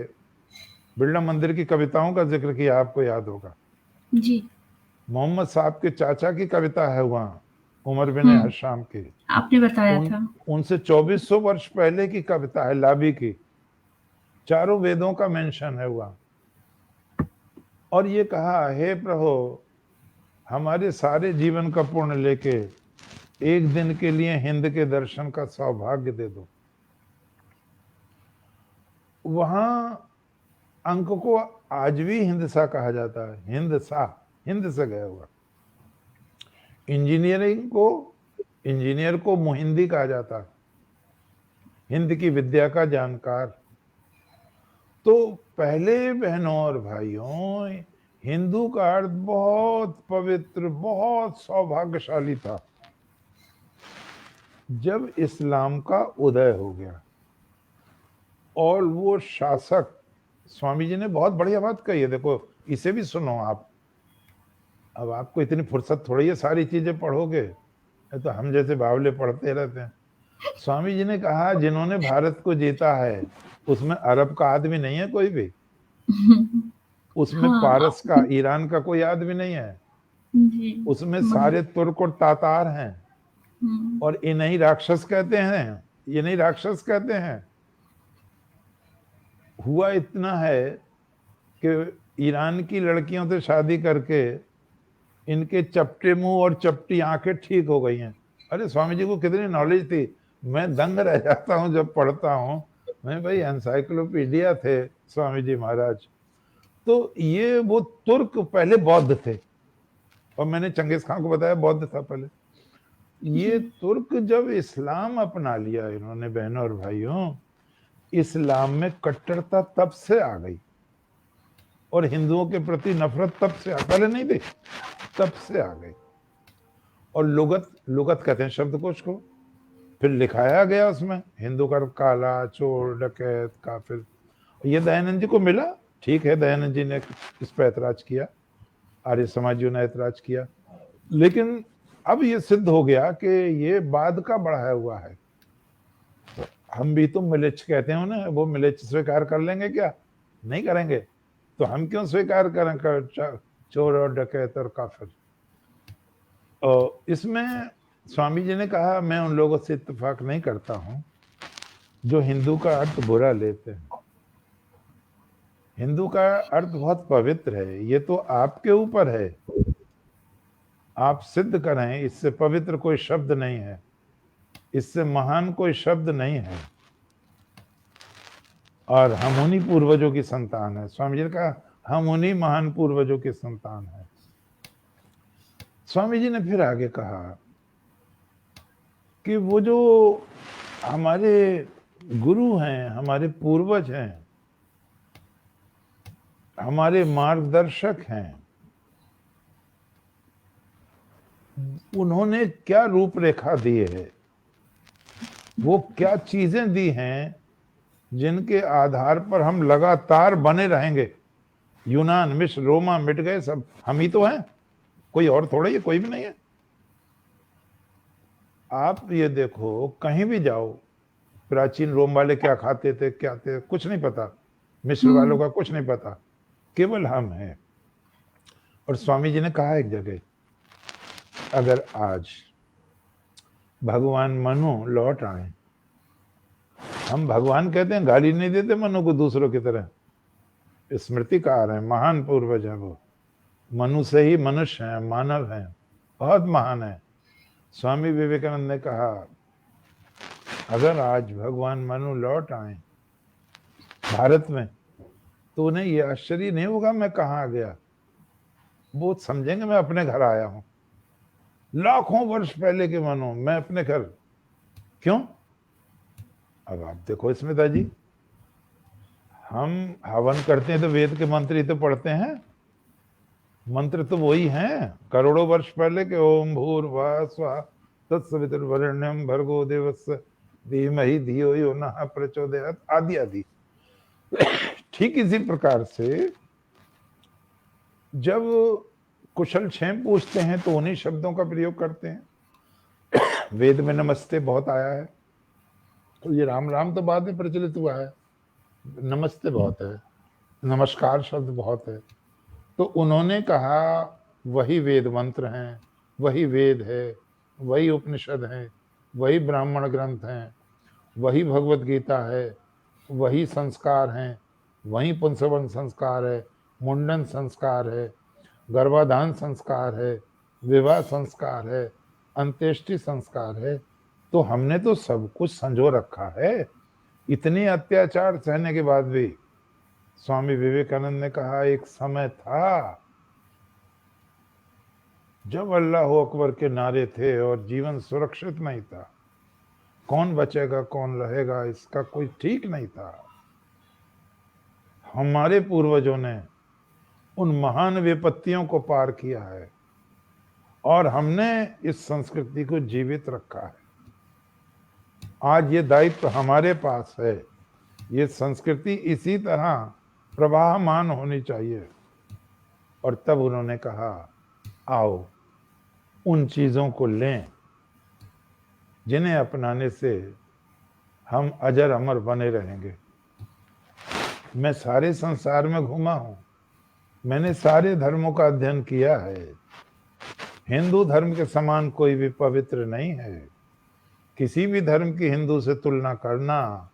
बिरला मंदिर की कविताओं का जिक्र किया, आपको याद होगा जी। मोहम्मद साहब के चाचा की कविता है वहां, उमर बिन हशाम की, आपने बताया था। उनसे 2400 वर्ष पहले की कविता है, लाबी की। चारों वेदों का मेंशन है वहां। और ये कहा, हे प्रभु, हमारे सारे जीवन का पुण्य लेके एक दिन के लिए हिंद के दर्शन का सौभाग्य दे दो। वहां अंक को आज भी हिंदसा कहा जाता है, हिंदसा, हिंद से गया हुआ। इंजीनियर को मुहिंदी कहा जाता है, हिंद की विद्या का जानकार। तो पहले बहनों और भाइयों, हिंदू का अर्थ बहुत पवित्र, बहुत सौभाग्यशाली था। जब इस्लाम का उदय हो गया और वो शासक, स्वामी जी ने बहुत बढ़िया बात कही है, देखो इसे भी सुनो आप। अब आपको इतनी फुर्सत थोड़ी है, सारी चीजें पढ़ोगे, तो हम जैसे बावले पढ़ते रहते हैं। स्वामी जी ने कहा, जिन्होंने भारत को जीता है उसमें अरब का आदमी नहीं है कोई भी, उसमें हाँ, पारस का, ईरान का कोई आदमी नहीं है, जी। उसमें सारे तुर्क और तातार हैं। और इन्हीं राक्षस कहते हैं, ये नहीं राक्षस कहते हैं। हुआ इतना है कि ईरान की लड़कियों से शादी करके इनके चपटे मुंह और चपटी आंखें ठीक हो गई हैं। अरे स्वामी जी को कितनी नॉलेज थी, मैं दंग रह जाता हूँ जब पढ़ता हूँ। मैं भाई एनसाइक्लोपीडिया थे स्वामी जी महाराज। तो ये वो तुर्क पहले बौद्ध थे, और मैंने चंगेज खान को बताया बौद्ध था पहले। ये तुर्क जब इस्लाम अपना लिया इन्होंने, बहनों और भाइयों, इस्लाम में कट्टरता तब से आ गई, और हिंदुओं के प्रति नफरत तब से, पहले नहीं थी, तब से आ गई। और लुगत कहते हैं शब्दकोश को, फिर लिखाया गया उसमें हिंदू का काला, चोर, डकैत, काफिर। ये दयानंद जी को मिला, ठीक है, दयानंद जी ने इस पर ऐतराज किया, आर्य समाजियों ने ऐतराज किया, लेकिन अब ये सिद्ध हो गया कि ये बाद का बढ़ाया हुआ है। तो हम भी तो मिलेच्छ कहते हैं ना, वो मिलेच्छ स्वीकार कर लेंगे क्या? नहीं करेंगे। तो हम क्यों स्वीकार करें चोर और डकैत और काफिर? और इसमें स्वामी जी ने कहा, मैं उन लोगों से इत्तेफाक नहीं करता हूं जो हिंदू का अर्थ बुरा लेते हैं। हिंदू का अर्थ बहुत पवित्र है, ये तो आपके ऊपर है, आप सिद्ध करें। इससे पवित्र कोई शब्द नहीं है, इससे महान कोई शब्द नहीं है, और हम उन्हीं पूर्वजों की संतान है। स्वामी जी ने कहा, हम उन्हीं महान पूर्वजों की संतान है। स्वामी जी ने फिर आगे कहा कि वो जो हमारे गुरु हैं, हमारे पूर्वज हैं, हमारे मार्गदर्शक हैं, उन्होंने क्या रूपरेखा दी है, वो क्या चीजें दी हैं जिनके आधार पर हम लगातार बने रहेंगे। यूनान, मिस्र, रोमा मिट गए सब, हम ही तो हैं, कोई और थोड़ा ही, कोई भी नहीं है। आप ये देखो, कहीं भी जाओ, प्राचीन रोम वाले क्या खाते थे, क्या थे, कुछ नहीं पता, मिस्र वालों का कुछ नहीं पता, केवल हम हैं। और स्वामी जी ने कहा एक जगह, अगर आज भगवान मनु लौट आए, हम भगवान कहते हैं, गाली नहीं देते मनु को दूसरों की तरह, स्मृतिकार है, महान पूर्वज है वो, मनु से ही मनुष्य है, मानव है, बहुत महान है। स्वामी विवेकानंद ने कहा, अगर आज भगवान मनु लौट आए भारत में, तो उन्हें ये आश्चर्य नहीं होगा मैं कहाँ आ गया, वो समझेंगे मैं अपने घर आया हूं, लाखों वर्ष पहले के मानो मैं अपने घर। क्यों? अब आप देखो स्मिता जी, हम हवन करते हैं तो वेद के मंत्र ही तो पढ़ते हैं, मंत्र तो वही हैं करोड़ों वर्ष पहले के, ओम भूर्भुवः स्वः तत्सवितुर्वरेण्यं भर्गो देवस्य धीमहि धियो यो नः प्रचोदयात् आदि आदि। ठीक इसी प्रकार से जब कुशल क्षेम पूछते हैं तो उन्हीं शब्दों का प्रयोग करते हैं। वेद में नमस्ते बहुत आया है, तो ये राम राम तो बाद में प्रचलित हुआ है, नमस्ते बहुत है, नमस्कार शब्द बहुत है। तो उन्होंने कहा वही वेद मंत्र हैं, वही वेद है, वही उपनिषद हैं, वही ब्राह्मण ग्रंथ हैं, वही भगवत गीता है, वही संस्कार हैं, वही पुंसवन संस्कार है, मुंडन संस्कार है, गर्भाधान संस्कार है, विवाह संस्कार है, अंत्येष्टि संस्कार है। तो हमने तो सब कुछ संजो रखा है। इतने अत्याचार सहने के बाद भी स्वामी विवेकानंद ने कहा एक समय था जब अल्लाह अकबर के नारे थे और जीवन सुरक्षित नहीं था, कौन बचेगा कौन रहेगा इसका कोई ठीक नहीं था। हमारे पूर्वजों ने उन महान विपत्तियों को पार किया है और हमने इस संस्कृति को जीवित रखा है। आज ये दायित्व हमारे पास है, ये संस्कृति इसी तरह प्रवाहमान होनी चाहिए। और तब उन्होंने कहा आओ उन चीजों को लें जिन्हें अपनाने से हम अजर अमर बने रहेंगे। मैं सारे संसार में घूमा हूं, मैंने सारे धर्मों का अध्ययन किया है, हिंदू धर्म के समान कोई भी पवित्र नहीं है। किसी भी धर्म की हिंदू से तुलना करना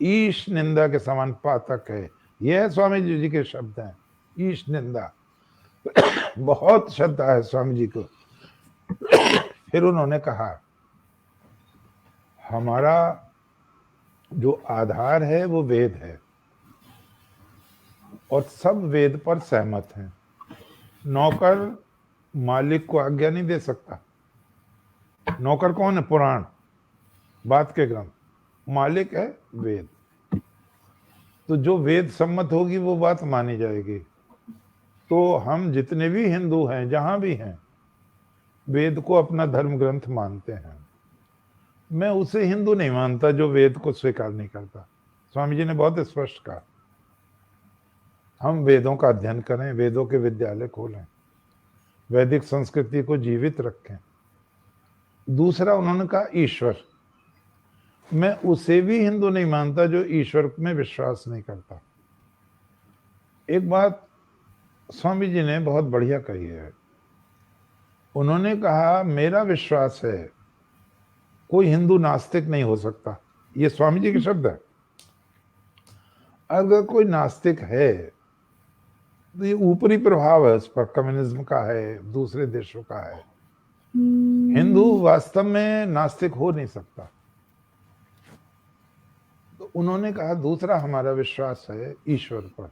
ईश निंदा के समान पातक है। यह स्वामी जी के शब्द हैं, ईश निंदा। बहुत श्रद्धा है स्वामी जी को। फिर उन्होंने कहा हमारा जो आधार है वो वेद है और सब वेद पर सहमत हैं। नौकर मालिक को आज्ञा नहीं दे सकता। नौकर कौन है? पुराण, बात के ग्रंथ। मालिक है वेद। तो जो वेद सम्मत होगी वो बात मानी जाएगी। तो हम जितने भी हिंदू हैं जहां भी हैं, वेद को अपना धर्म ग्रंथ मानते हैं। मैं उसे हिंदू नहीं मानता जो वेद को स्वीकार नहीं करता। स्वामी जी ने बहुत स्पष्ट कहा हम वेदों का अध्ययन करें, वेदों के विद्यालय खोलें, वैदिक संस्कृति को जीवित रखें। दूसरा उन्होंने कहा ईश्वर। मैं उसे भी हिंदू नहीं मानता जो ईश्वर में विश्वास नहीं करता। एक बात स्वामी जी ने बहुत बढ़िया कही है। उन्होंने कहा मेरा विश्वास है कोई हिंदू नास्तिक नहीं हो सकता। ये स्वामी जी के शब्द है। अगर कोई नास्तिक है तो ये ऊपरी प्रभाव है उस पर, कम्युनिज्म का है, दूसरे देशों का है। हिंदू वास्तव में नास्तिक हो नहीं सकता। तो उन्होंने कहा दूसरा हमारा विश्वास है ईश्वर पर।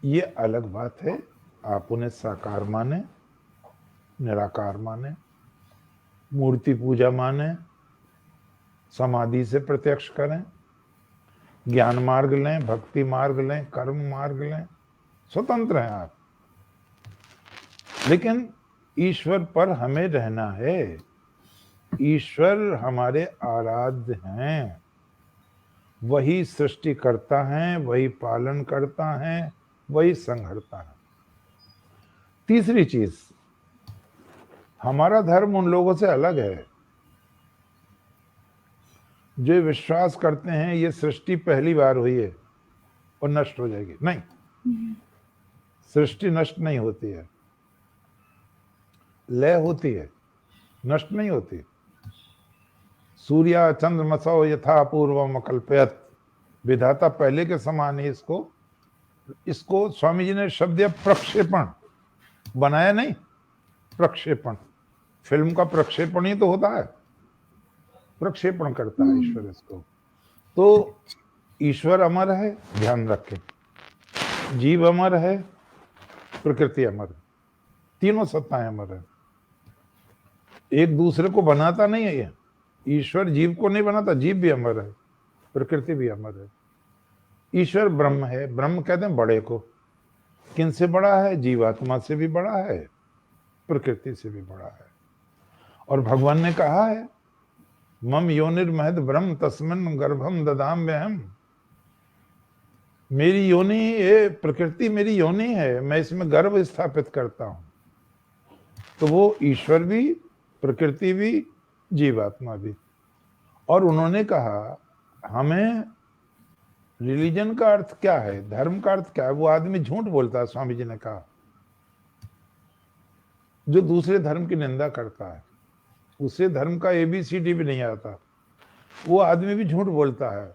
ये अलग बात है, आप उन्हें साकार माने, निराकार माने, मूर्ति पूजा माने, समाधि से प्रत्यक्ष करें, ज्ञान मार्ग लें, भक्ति मार्ग लें, कर्म मार्ग लें, स्वतंत्र हैं आप। लेकिन ईश्वर पर हमें रहना है। ईश्वर हमारे आराध्य हैं, वही सृष्टि करता है, वही पालन करता है, वही संहरता है। तीसरी चीज, हमारा धर्म उन लोगों से अलग है जो विश्वास करते हैं ये सृष्टि पहली बार हुई है और नष्ट हो जाएगी। नहीं, सृष्टि नष्ट नहीं होती है, लय होती है, नष्ट नहीं होती। सूर्य चंद्रमसो यथा पूर्वम अकल्पयत। विधाता पहले के समान ही इसको स्वामी जी ने शब्द दिया प्रक्षेपण। बनाया नहीं, प्रक्षेपण। फिल्म का प्रक्षेपण ही तो होता है, प्रक्षेपण करता है ईश्वर इसको। तो ईश्वर अमर है, ध्यान रखें, जीव अमर है, प्रकृति अमर है, तीनों सत्ताएं अमर है, एक दूसरे को बनाता नहीं है। ये ईश्वर जीव को नहीं बनाता, जीव भी अमर है, प्रकृति भी अमर है। ईश्वर ब्रह्म है, ब्रह्म कहते हैं बड़े को। किन से बड़ा है? जीवात्मा से भी बड़ा है, प्रकृति से भी बड़ा है। और भगवान ने कहा है, मम योनिर्महद ब्रह्म तस्मिन् गर्भम ददाम्यहम्। मेरी योनि, ये प्रकृति मेरी योनि है, मैं इसमें गर्भ स्थापित करता हूं। तो वो ईश्वर भी, प्रकृति भी, जीवात्मा भी। और उन्होंने कहा हमें रिलीजन का अर्थ क्या है, धर्म का अर्थ क्या है? वो आदमी झूठ बोलता है, स्वामी जी ने कहा, जो दूसरे धर्म की निंदा करता है, उसे धर्म का ABCD भी नहीं आता। वो आदमी भी झूठ बोलता है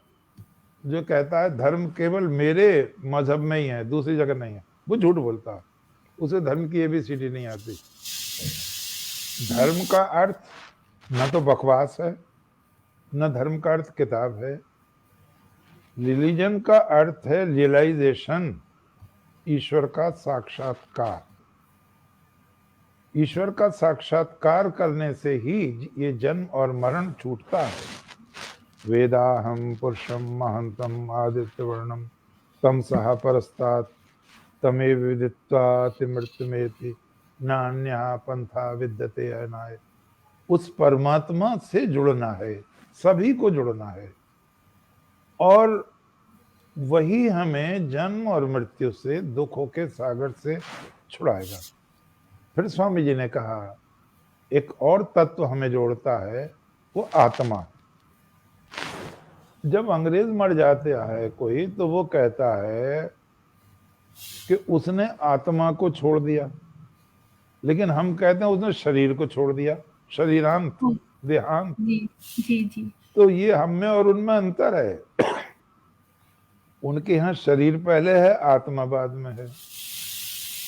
जो कहता है धर्म केवल मेरे मजहब में ही है, दूसरी जगह नहीं है। वो झूठ बोलता है, उसे धर्म की ABCD नहीं आती। धर्म का अर्थ न तो बकवास है, न धर्म का अर्थ किताब है। रिलीजन का अर्थ है रियलाइजेशन, ईश्वर का साक्षात्कार। ईश्वर का साक्षात्कार करने से ही ये जन्म और मरण छूटता है। वेदाहम पुरुषम महंतम आदित्य वर्णम तम सह परस्तात् तमेव विदित्वा मृत्युमेति नान्यः पंथा विद्यते अनाय। उस परमात्मा से जुड़ना है, सभी को जुड़ना है, और वही हमें जन्म और मृत्यु से, दुखों के सागर से छुड़ाएगा। फिर स्वामी जी ने कहा एक और तत्व हमें जोड़ता है, वो आत्मा। जब अंग्रेज मर जाते है कोई, तो वो कहता है कि उसने आत्मा को छोड़ दिया, लेकिन हम कहते हैं उसने शरीर को छोड़ दिया, शरीरांत, देहांत। जी जी जी। तो ये हम में और उनमें अंतर है। उनके यहाँ शरीर पहले है, आत्मा बाद में है।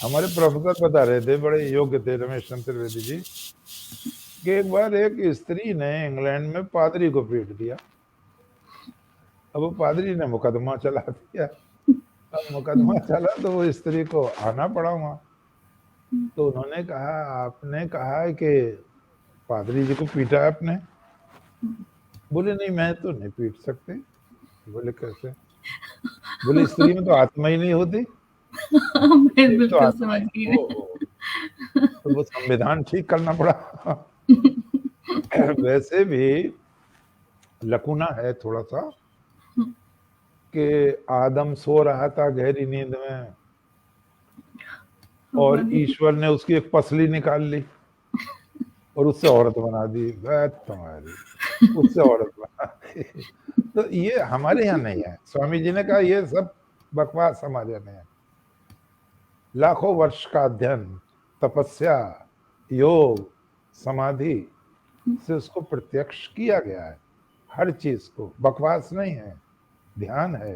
हमारे प्रोफेसर बता रहे थे, बड़े योग्य थे, रमेश चंद्र त्रिवेदी जी, कि एक बार एक स्त्री ने इंग्लैंड में पादरी को पीट दिया। अब वो पादरी ने मुकदमा चला दिया। अब मुकदमा चला तो वो स्त्री को आना पड़ा वहां। तो उन्होंने कहा आपने कहा है कि पादरी जी को पीटा आपने? बोले नहीं, मैं तो नहीं पीट सकते। बोले कैसे? बोले स्त्री में तो आत्मा ही नहीं होती। मैं बिल्कुल समझ गई। तो वो संविधान ठीक करना पड़ा। वैसे भी लकुना है थोड़ा सा कि आदम सो रहा था गहरी नींद में, और ईश्वर ने उसकी एक पसली निकाल ली और उससे औरत बना दी। तुम्हारी उससे औरत बना दी। तो ये हमारे यहाँ नहीं है। स्वामी जी ने कहा ये सब बकवास हमारे यहाँ नहीं है। लाखों वर्ष का अध्ययन, तपस्या, योग, समाधि से उसको प्रत्यक्ष किया गया है। हर चीज को, बकवास नहीं है, ध्यान है,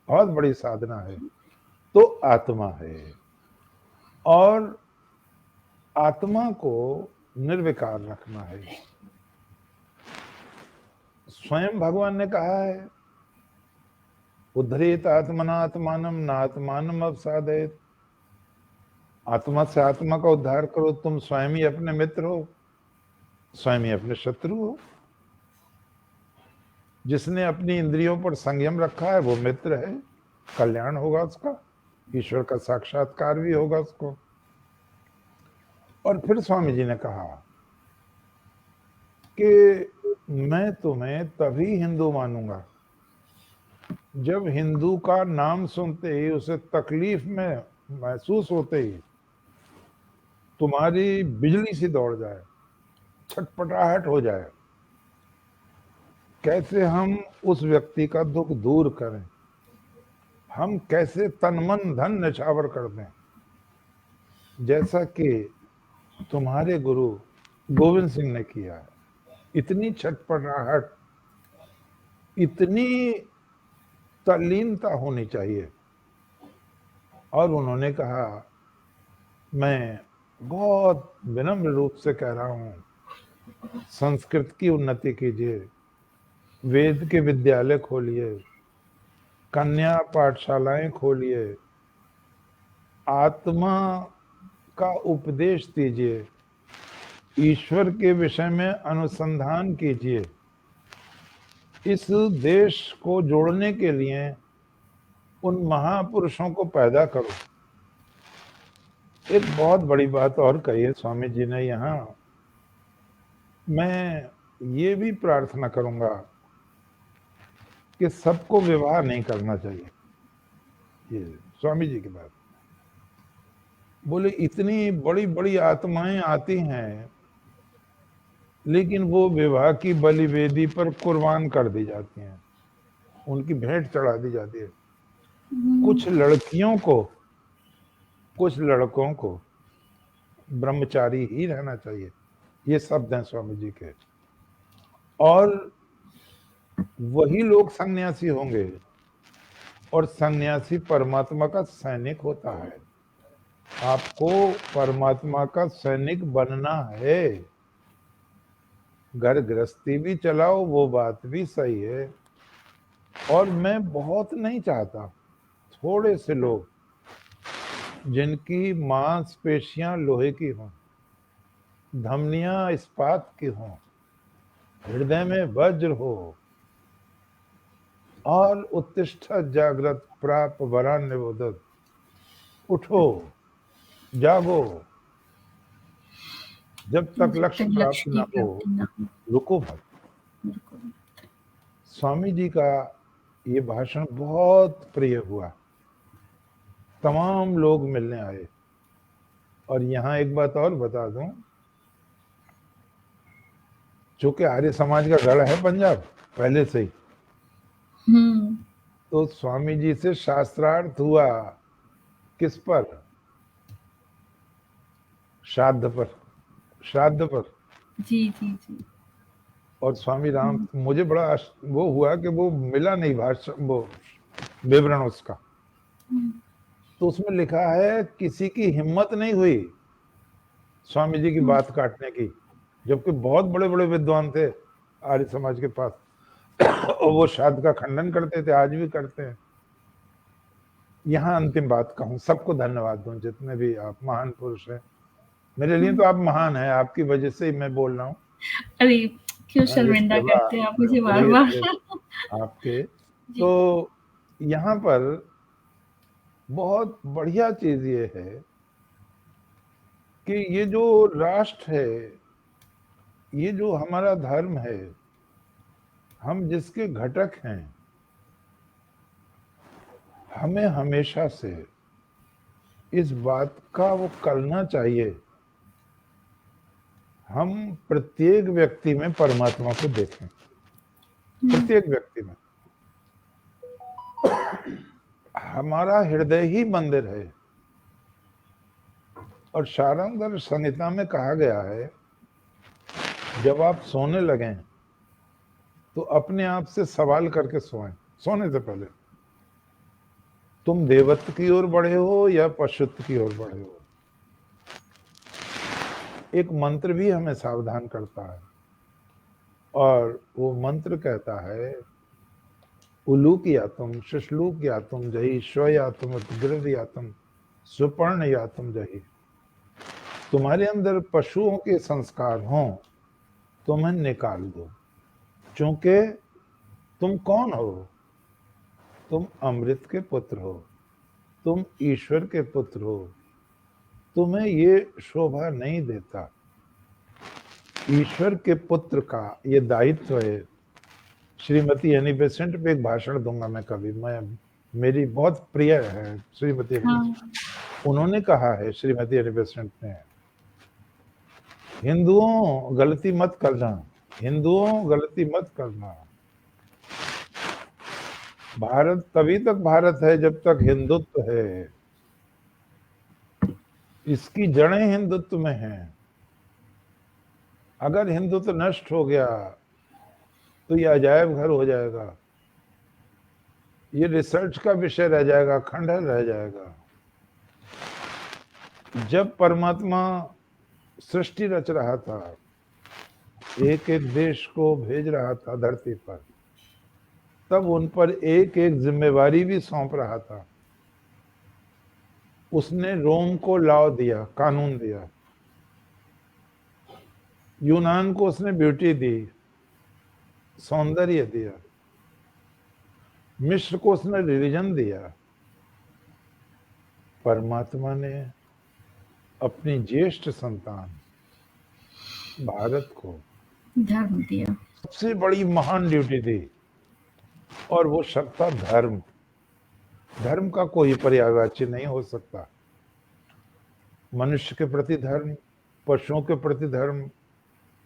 बहुत बड़ी साधना है। तो आत्मा है, और आत्मा को निर्विकार रखना है। स्वयं भगवान ने कहा है उद्धरेत आत्मनात्मानम नात्मानम अवसादयेत। आत्मा से आत्मा का उद्धार करो, तुम स्वयं ही अपने मित्र हो, स्वयं ही अपने शत्रु हो। जिसने अपनी इंद्रियों पर संयम रखा है वो मित्र है, कल्याण होगा उसका, ईश्वर का साक्षात्कार भी होगा उसको। और फिर स्वामी जी ने कहा कि मैं तुम्हें तभी हिंदू मानूंगा जब हिंदू का नाम सुनते ही उसे तकलीफ में महसूस होते ही तुम्हारी बिजली सी दौड़ जाए, छटपटाहट हो जाए। कैसे हम उस व्यक्ति का दुख दूर करें, हम कैसे तन मन धन न्यौछावर कर दें, जैसा कि तुम्हारे गुरु गोविंद सिंह ने किया है। इतनी छटपटाहट, इतनी तल्लीनता होनी चाहिए। और उन्होंने कहा मैं बहुत विनम्र रूप से कह रहा हूं, संस्कृत की उन्नति कीजिए, वेद के विद्यालय खोलिए, कन्या पाठशालाएं खोलिए, आत्मा का उपदेश दीजिए, ईश्वर के विषय में अनुसंधान कीजिए। इस देश को जोड़ने के लिए उन महापुरुषों को पैदा करो। एक बहुत बड़ी बात और कही है स्वामी जी ने यहाँ, मैं ये भी प्रार्थना करूंगा कि सबको विवाह नहीं करना चाहिए। ये स्वामी जी की बात बोले, इतनी बड़ी बड़ी आत्माएं आती हैं लेकिन वो विवाह की बलि वेदी पर कुर्बान कर दी जाती हैं, उनकी भेंट चढ़ा दी जाती है। कुछ लड़कियों को, कुछ लड़कों को ब्रह्मचारी ही रहना चाहिए, ये शब्द हैं स्वामी जी के। और वही लोग सन्यासी होंगे, और सन्यासी परमात्मा का सैनिक होता है। आपको परमात्मा का सैनिक बनना है। घर गृहस्थी भी चलाओ, वो बात भी सही है। और मैं बहुत नहीं चाहता, थोड़े से लोग जिनकी मांसपेशियां लोहे की हों, धमनियां इस्पात की हों, हृदय में वज्र हो, और उत्तिष्ठ जागृत प्राप वरान्य बोधक, उठो जागो, जब तक लक्ष्य प्राप्त न हो रुको मत। स्वामी जी का ये भाषण बहुत प्रिय हुआ, तमाम लोग मिलने आए। और यहाँ एक बात और बता दूं, चूंकि आर्य समाज का गढ़ है पंजाब पहले से ही, तो स्वामी जी से शास्त्रार्थ हुआ किस पर? श्राद्ध पर, श्राद्ध पर। जी जी जी। और स्वामी राम, मुझे बड़ा वो हुआ कि वो मिला नहीं भाषण, वो विवरण उसका। तो उसमें लिखा है किसी की हिम्मत नहीं हुई स्वामी जी की बात काटने की, जबकि बहुत बड़े बड़े विद्वान थे आर्य समाज के पास, और वो श्राद्ध का खंडन करते थे, आज भी करते हैं। यहाँ अंतिम बात कहूँ, सबको धन्यवाद दूं, जितने भी आप महान पुरुष हैं। मेरे लिए तो आप महान हैं, आपकी वजह से ही मैं बोल रहा हूँ। अरे क्यों शर्मिंदा करते हैं आप मुझे बार बार। आपके तो यहाँ पर बहुत बढ़िया चीज ये है कि ये जो राष्ट्र है, ये जो हमारा धर्म है, हम जिसके घटक हैं, हमें हमेशा से इस बात का वो करना चाहिए, हम प्रत्येक व्यक्ति में परमात्मा को देखें, प्रत्येक व्यक्ति में। हमारा हृदय ही मंदिर है। और शारंगधर संहिता में कहा गया है, जब आप सोने लगें तो अपने आप से सवाल करके सोएं, सोने से पहले, तुम देवत्व की ओर बढ़े हो या पशुत्व की ओर बढ़े हो। एक मंत्र भी हमें सावधान करता है, और वो मंत्र कहता है, उलूक यातुम, शुश्लूक यातुम जही, श्व यातुम, गिरध यातुम, सुपर्ण यातुम जही। तुम्हारे अंदर पशुओं के संस्कार हों, तुम्हें निकाल दो, क्योंकि तुम कौन हो? तुम अमृत के पुत्र हो, तुम ईश्वर के पुत्र हो, तुम्हें ये शोभा नहीं देता। ईश्वर के पुत्र का ये दायित्व है। श्रीमती एनी बेसेंट पे एक भाषण दूंगा मैं कभी, मैं मेरी बहुत प्रिय है श्रीमती एनी बेसेंट। उन्होंने कहा है, श्रीमती एनी बेसेंट ने, हिंदुओं गलती मत करना, हिंदुओं गलती मत करना। भारत तभी तक भारत है जब तक हिंदुत्व है, इसकी जड़ें हिंदुत्व में हैं। अगर हिंदुत्व नष्ट हो गया तो ये अजायब घर हो जाएगा, ये रिसर्च का विषय रह जाएगा, खंडहर रह जाएगा। जब परमात्मा सृष्टि रच रहा था, एक एक देश को भेज रहा था धरती पर, तब उन पर एक एक जिम्मेवारी भी सौंप रहा था। उसने रोम को लॉ दिया, कानून दिया, यूनान को उसने ब्यूटी दी, सौंदर्य दिया, मिस्र को उसने रिलीजन दिया, परमात्मा ने अपनी ज्येष्ठ संतान भारत को धर्म दिया, सबसे बड़ी महान ड्यूटी दी, और वो शब्द था धर्म। धर्म का कोई पर्यायवाची नहीं हो सकता। मनुष्य के प्रति धर्म, पशुओं के प्रति धर्म,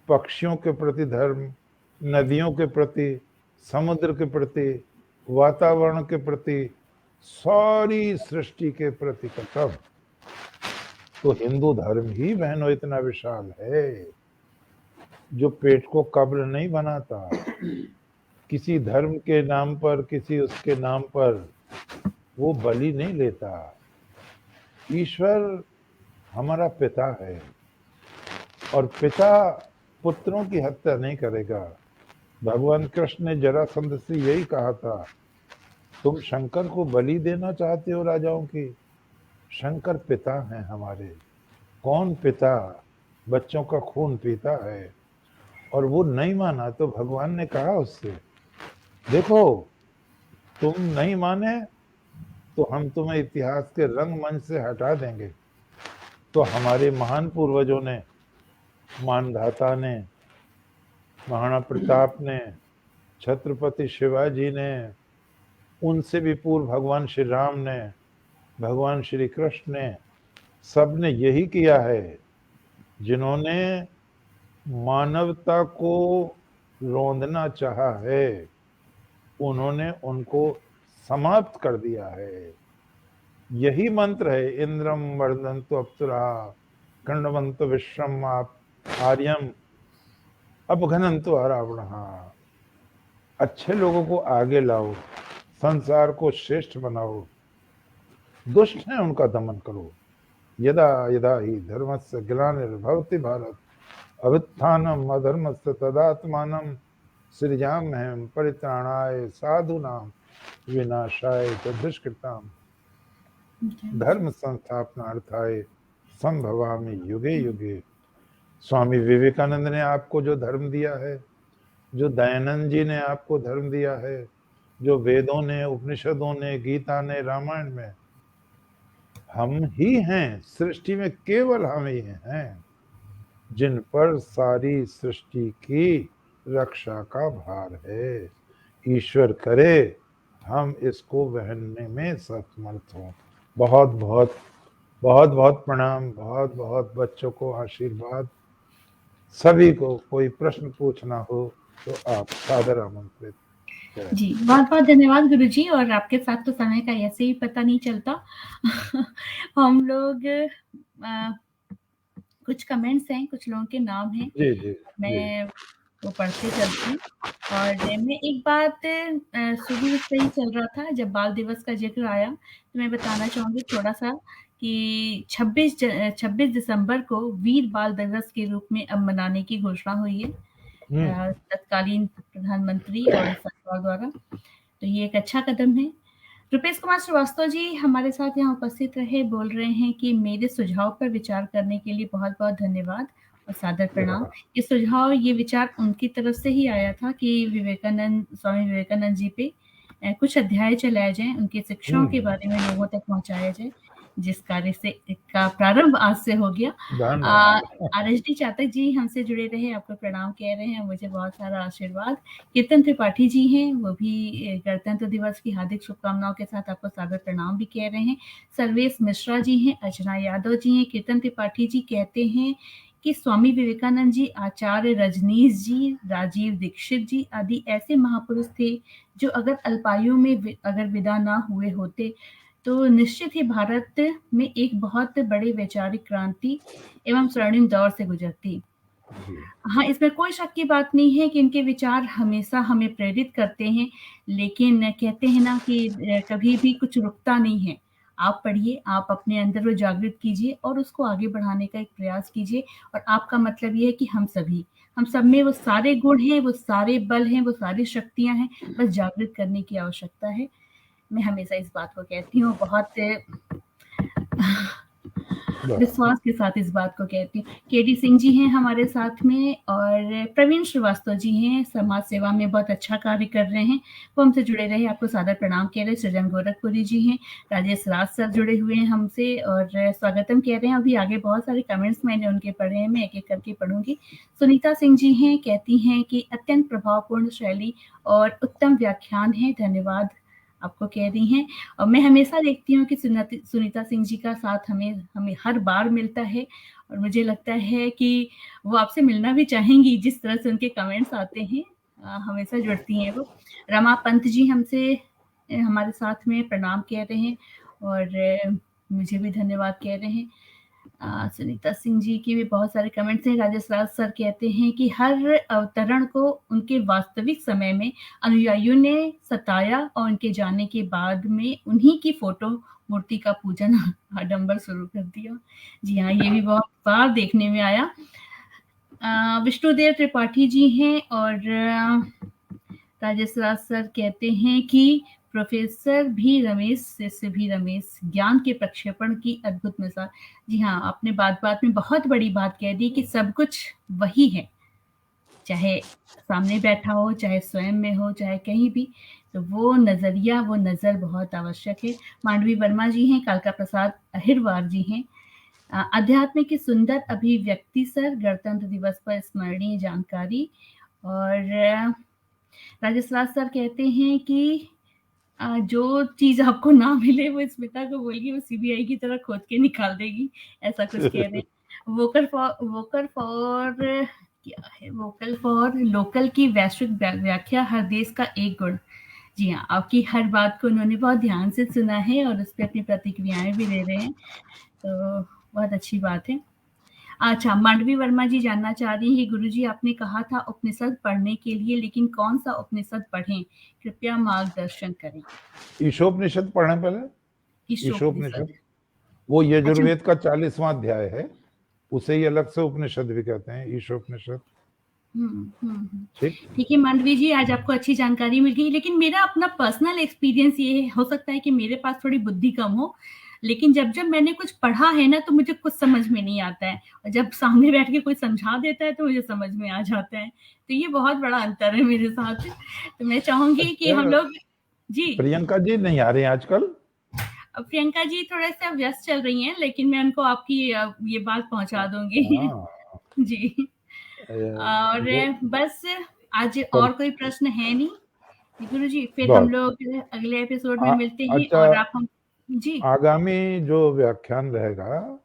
पक्षियों के प्रति धर्म, नदियों के प्रति, समुद्र के प्रति, वातावरण के प्रति, सारी सृष्टि के प्रति कर्तव्य। तो हिंदू धर्म ही बहनों इतना विशाल है, जो पेट को कब्र नहीं बनाता, किसी धर्म के नाम पर, किसी उसके नाम पर वो बलि नहीं लेता। ईश्वर हमारा पिता है, और पिता पुत्रों की हत्या नहीं करेगा। भगवान कृष्ण ने जरासंध से यही कहा था, तुम शंकर को बलि देना चाहते हो राजाओं की? शंकर पिता हैं हमारे। कौन पिता बच्चों का खून पीता है? और वो नहीं माना तो भगवान ने कहा उससे, देखो तुम नहीं माने तो हम तुम्हें इतिहास के रंगमंच से हटा देंगे। तो हमारे महान पूर्वजों ने, मानधाता ने, महाराणा प्रताप ने, छत्रपति शिवाजी ने, उनसे भी पूर्व भगवान श्री राम ने, भगवान श्री कृष्ण ने, सब ने यही किया है। जिन्होंने मानवता को रौंदना चाहा है, उन्होंने उनको समाप्त कर दिया है। यही मंत्र है, इंद्रम वर्धन्तु अप्सरा खंडवन्तु विश्वम आर्यम अपघनन्तु अरावणः। अच्छे लोगों को आगे लाओ, संसार को श्रेष्ठ बनाओ, दुष्ट है उनका दमन करो। यदा यदा ही धर्मस्य ग्लानिर्भवति भारत अभुत्थानम् अधर्मस्य तदात्मानं सृजाम्यहं परित्राणाय साधूनां विनाशाय च दुष्कृताम् धर्म संस्थापनार्थाय संभवामि युगे युगे। स्वामी विवेकानंद ने आपको जो धर्म दिया है, जो दयानंद जी ने आपको धर्म दिया है, जो वेदों ने, उपनिषदों ने, गीता ने, रामायण में, हम ही हैं। सृष्टि में केवल हम ही हैं जिन पर सारी सृष्टि की रक्षा का भार है। ईश्वर करे हम इसको वहनने में समर्थ हों। बहुत बहुत बहुत बहुत प्रणाम, बहुत बहुत बच्चों को आशीर्वाद। सभी को कोई प्रश्न पूछना हो तो आप सादर आमंत्रित। जी, बहुत बहुत धन्यवाद गुरुजी। और आपके साथ तो समय का ऐसे ही पता नहीं चलता। हम लोग कुछ कमेंट्स हैं, कुछ लोगों के नाम हैं, जी जी मैं वो पढ़ते चलती हूँ। और मैं एक बात शुरू से ही चल रहा था, जब बाल दिवस का जिक्र आया तो मैं बताना चाहूँगी थोड़ा सा कि 26 दिसंबर को वीर बाल दिवस के रूप में अब मनाने की घोषणा हुई है तत्कालीन प्रधानमंत्री और सरकार द्वारा। तो ये एक अच्छा कदम है। रुपेश कुमार श्रीवास्तव जी हमारे साथ यहाँ उपस्थित रहे, बोल रहे हैं कि मेरे सुझाव पर विचार करने के लिए बहुत बहुत धन्यवाद और सादर प्रणाम। ये सुझाव, ये विचार उनकी तरफ से ही आया था कि स्वामी विवेकानंद जी पे कुछ अध्याय चलाए जाएं, उनकी शिक्षाओं के बारे में लोगों तक पहुंचाया जाए, जिस कार्य से का प्रारंभ आज से हो गया। RSD चातक जी हमसे जुड़े रहे, आपको प्रणाम कह रहे हैं, मुझे बहुत सारा आशीर्वाद। कीर्तन त्रिपाठी जी हैं, वो भी गणतंत्र दिवस की हार्दिक शुभकामनाओं के साथ आपको सादर प्रणाम भी कह रहे हैं। सर्वेश मिश्रा जी हैं, अर्चना यादव जी हैं। कीर्तन त्रिपाठी जी कहते हैं कि स्वामी विवेकानंद जी, आचार्य रजनीश जी, राजीव दीक्षित जी आदि ऐसे महापुरुष थे जो अगर अल्पायु में अगर विदा ना हुए होते तो निश्चित ही भारत में एक बहुत बड़ी वैचारिक क्रांति एवं स्वर्णिम दौर से गुजरती। हाँ, इसमें कोई शक की बात नहीं है कि इनके विचार हमेशा हमें प्रेरित करते हैं, लेकिन कहते हैं ना कि कभी भी कुछ रुकता नहीं है। आप पढ़िए, आप अपने अंदर वो जागृत कीजिए और उसको आगे बढ़ाने का एक प्रयास कीजिए। और आपका मतलब ये है कि हम सभी हम सब में वो सारे गुण हैं, वो सारे बल हैं, वो सारी शक्तियां हैं, बस जागृत करने की आवश्यकता है। मैं हमेशा इस बात को कहती हूँ, बहुत विश्वास के साथ इस बात को कहती हूँ। केडी सिंह जी हैं हमारे साथ में, और प्रवीण श्रीवास्तव जी हैं, समाज सेवा में बहुत अच्छा कार्य कर रहे हैं, वो हमसे जुड़े रहे, आपको सादर प्रणाम कह रहे हैं। सृजन गोरखपुरी जी हैं, राजेश राज सर जुड़े हुए हैं हमसे और स्वागतम कह रहे हैं। अभी आगे बहुत सारे कमेंट्स मैंने उनके पढ़े हैं, मैं एक एक करके पढ़ूंगी। सुनीता सिंह जी हैं, कहती हैं कि अत्यंत प्रभावपूर्ण शैली और उत्तम व्याख्यान है, धन्यवाद आपको कह रही हैं। और मैं हमेशा देखती हूँ कि सुनीता सिंह जी का साथ हमें हर बार मिलता है, और मुझे लगता है कि वो आपसे मिलना भी चाहेंगी, जिस तरह से उनके कमेंट्स आते हैं, हमेशा जुड़ती हैं वो। रमा पंत जी हमसे हमारे साथ में प्रणाम कह रहे हैं और मुझे भी धन्यवाद कह रहे हैं। सुनीता सिंह जी की भी बहुत सारे कमेंट्स हैं। राजेश राज सर कहते हैं कि हर अवतरण को उनके वास्तविक समय में अनुयायियों ने सताया और उनके जाने के बाद में उन्हीं की फोटो मूर्ति का पूजन आडंबर शुरू कर दिया। जी हाँ, ये भी बहुत बार देखने में आया। विष्णुदेव त्रिपाठी जी हैं और राजेश राज सर कहते हैं कि प्रोफेसर भी रमेश, शिष्य भी रमेश, ज्ञान के प्रक्षेपण की अद्भुत मिसाल। जी हाँ, आपने बात बात में बहुत बड़ी बात कह दी कि सब कुछ वही है, चाहे सामने बैठा हो, चाहे स्वयं में हो, चाहे कहीं भी, तो वो नजरिया, वो नजर बहुत आवश्यक है। मांडवी वर्मा जी हैं, कालका प्रसाद अहिरवार जी हैं, अध्यात्म की सुंदर अभिव्यक्ति सर, गणतंत्र दिवस पर स्मरणीय जानकारी। और राजेश राज सर कहते हैं कि जो चीज आपको ना मिले वो स्मिता को बोलिए, वो सीबीआई की तरह खोद के निकाल देगी, ऐसा कुछ कह रहे हैं। वोकल फॉर लोकल की वैश्विक व्याख्या हर देश का एक गुण। जी हाँ, आपकी हर बात को उन्होंने बहुत ध्यान से सुना है और उस पर अपनी प्रतिक्रियाएं भी दे रहे हैं, तो बहुत अच्छी बात है। अच्छा, मांडवी वर्मा जी जानना चाह रही है, गुरुजी आपने कहा था उपनिषद पढ़ने के लिए, लेकिन कौन सा उपनिषद पढ़ें, कृपया मार्गदर्शन करें। ईशोपनिषद पढ़ें पहले। ईशोपनिषद वो यजुर्वेद का 40वां अध्याय है, उसे ही अलग से उपनिषद भी कहते हैं, ईशोपनिषद। ठीक है मांडवी जी, आज आपको अच्छी जानकारी मिल गई, लेकिन मेरा अपना पर्सनल एक्सपीरियंस ये हो सकता है कि मेरे पास थोड़ी बुद्धि कम हो, लेकिन जब जब मैंने कुछ पढ़ा है ना, तो मुझे कुछ समझ में नहीं आता है, और जब सामने बैठ के कोई समझा देता है तो मुझे समझ में आ जाता है। तो ये बहुत बड़ा अंतर है मेरे साथ। तो मैं चाहूंगी कि हम लोग जी। प्रियंका जी नहीं आ रही हैं आजकल? प्रियंका जी थोड़ा सा व्यस्त चल रही हैं, लेकिन मैं उनको आपकी ये बात पहुंचा दूंगी। जी। और बस आज और कोई प्रश्न है नहीं गुरु जी, फिर हम लोग अगले एपिसोड में मिलते हैं। अच्छा, और आप हम जी आगामी जो व्याख्यान रहेगा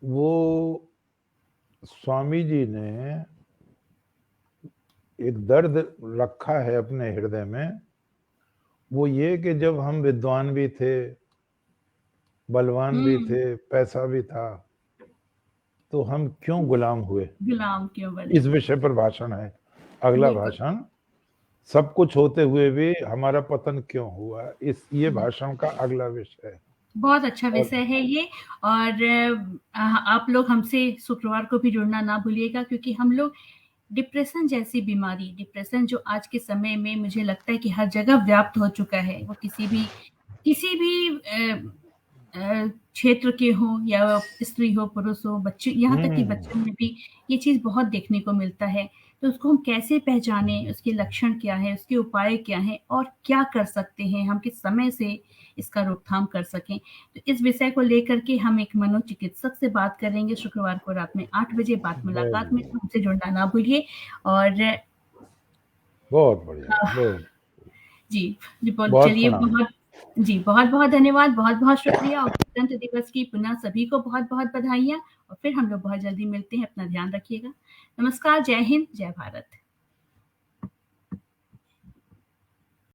वो स्वामी जी ने एक दर्द रखा है अपने हृदय में, वो ये कि जब हम विद्वान भी थे, बलवान भी थे, पैसा भी था, तो हम क्यों गुलाम हुए, गुलाम क्यों बने। इस विषय पर भाषण है अगला भाषण। सब कुछ होते हुए भी हमारा पतन क्यों हुआ, ये भाषण का अगला विषय है। बहुत अच्छा विषय है ये, और आप लोग हमसे शुक्रवार को भी जुड़ना ना भूलिएगा, क्योंकि हम लोग डिप्रेशन जैसी बीमारी, डिप्रेशन जो आज के समय में मुझे लगता है कि हर जगह व्याप्त हो चुका है, वो किसी भी क्षेत्र के हो, या स्त्री हो, पुरुष हो, बच्चे, यहाँ तक कि बच्चों में भी ये चीज बहुत देखने को मिलता है। तो उसको हम कैसे पहचानें, उसके लक्षण क्या है, उसके उपाय क्या है, और क्या कर सकते हैं हम, किस समय से इसका रोकथाम कर सकें। तो इस विषय को लेकर के हम एक मनोचिकित्सक से बात करेंगे शुक्रवार को रात में 8 बजे बात मुलाकात में, तो हमसे जुड़ना ना भूलिए। और बहुत बढ़िया जी चलिए, बहुत बहुत धन्यवाद, बहुत बहुत शुक्रिया, और गणतंत्र दिवस की पुनः सभी को बहुत बहुत बधाइयाँ, और फिर हम लोग बहुत जल्दी मिलते हैं। अपना ध्यान रखिएगा। नमस्कार, जय हिंद, जय भारत।